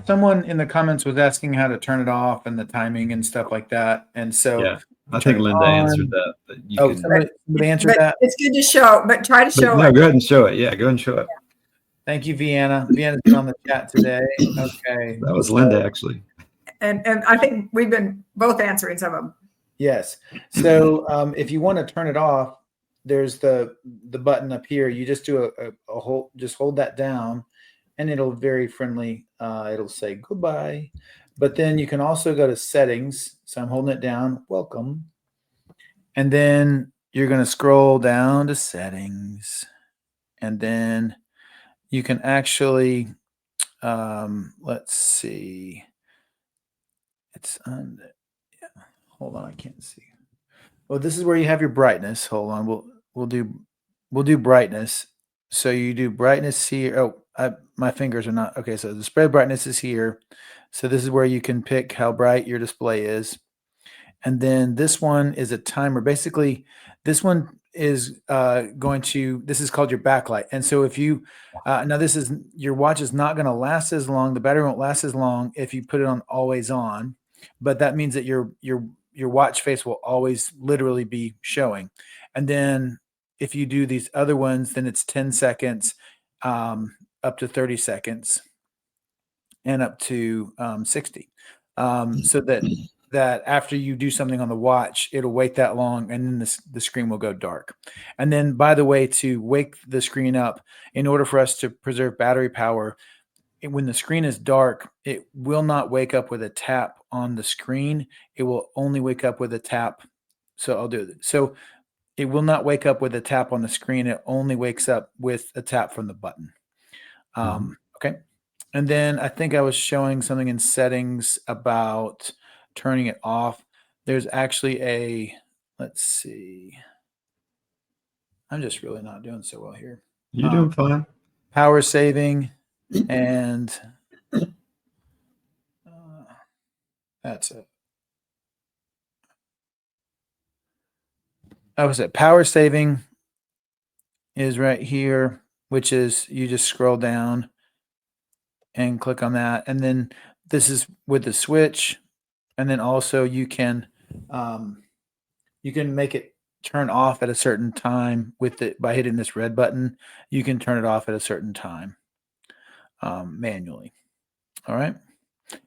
Someone in the comments was asking how to turn it off and the timing and stuff like that. And so yeah, I think Linda answered that. But you can, somebody answered that. It's good to show, but try to show no, it. go ahead and show it. Yeah, go ahead and show it. Thank you, Vienna. Vienna's been on the chat today. Okay. That was Linda, actually. And I think we've been both answering some of them. Yes. So if you want to turn it off, there's the button up here. You just do a hold, just hold that down, and it'll very friendly. It'll say goodbye. But then you can also go to settings. So I'm holding it down. Welcome. And then you're going to scroll down to settings. And then you can actually, let's see. It's on. Yeah. Hold on, I can't see. Well, this is where you have your brightness. Hold on. We'll do brightness. So you do brightness here. Oh, my fingers are not okay. So the spread brightness is here. So this is where you can pick how bright your display is. And then this one is a timer. Basically, this one is this is called your backlight. And so if you, now your watch is not going to last as long. The battery won't last as long if you put it on always on, but that means that your watch face will always literally be showing. And then if you do these other ones, then it's 10 seconds, up to 30 seconds, and up to 60. So that after you do something on the watch, it'll wait that long, and then the screen will go dark. And then, by the way, to wake the screen up, in order for us to preserve battery power, when the screen is dark, it will not wake up with a tap on the screen. It will only wake up with a tap. So I'll do it. So it will not wake up with a tap on the screen. It only wakes up with a tap from the button. Okay. And then I think I was showing something in settings about turning it off. There's actually let's see. I'm just really not doing so well here. You're doing fine. Power saving, and that's it. I was at power saving is right here, which is you just scroll down and click on that. And then this is with the switch. And then also you can make it turn off at a certain time with it by hitting this red button. You can turn it off at a certain time manually. All right.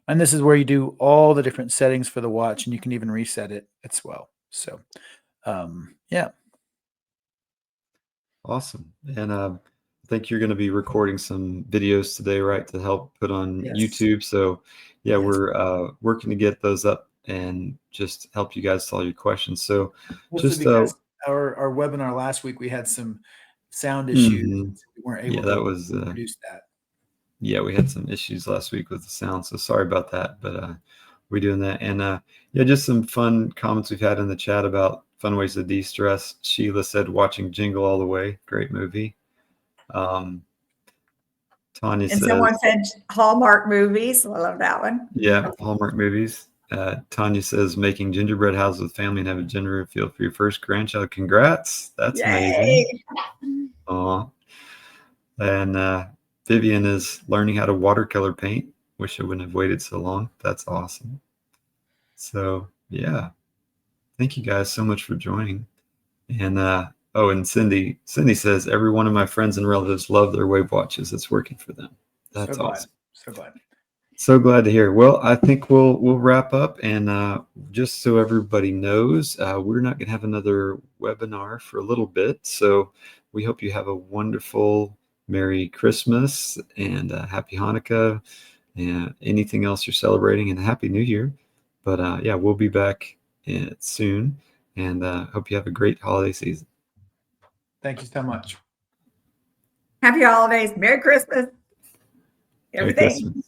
And this is where you do all the different settings for the watch, and you can even reset it as well. So, yeah. Awesome. And I think you're going to be recording some videos today, right, to help put on Yes. YouTube. So, yeah, Yes. we're working to get those up and just help you guys solve your questions. So, Mostly because our webinar last week, we had some sound issues. So we weren't able to produce that. Yeah, we had some issues last week with the sound, so sorry about that. But we're doing that, and yeah, just some fun comments we've had in the chat about fun ways to de-stress. Sheila said, "Watching Jingle All the Way, great movie." Tanya And says, someone said Hallmark movies. I love that one. Yeah, Hallmark movies. Tanya says, "Making gingerbread houses with family and have a gingerbread field for your first grandchild. Congrats! That's amazing." Aw. And Vivian is learning how to watercolor paint. Wish I wouldn't have waited so long. That's awesome. So yeah, thank you guys so much for joining. And oh, and Cindy says, every one of my friends and relatives love their WAVwatches. It's working for them. That's awesome. So glad. So glad to hear. Well, I think we'll wrap up, and just so everybody knows, we're not going to have another webinar for a little bit. So we hope you have a wonderful Merry Christmas and Happy Hanukkah and anything else you're celebrating, and Happy New Year. But yeah, we'll be back soon, and hope you have a great holiday season. Thank you so much. Happy holidays. Merry Christmas. Everything. Merry Christmas.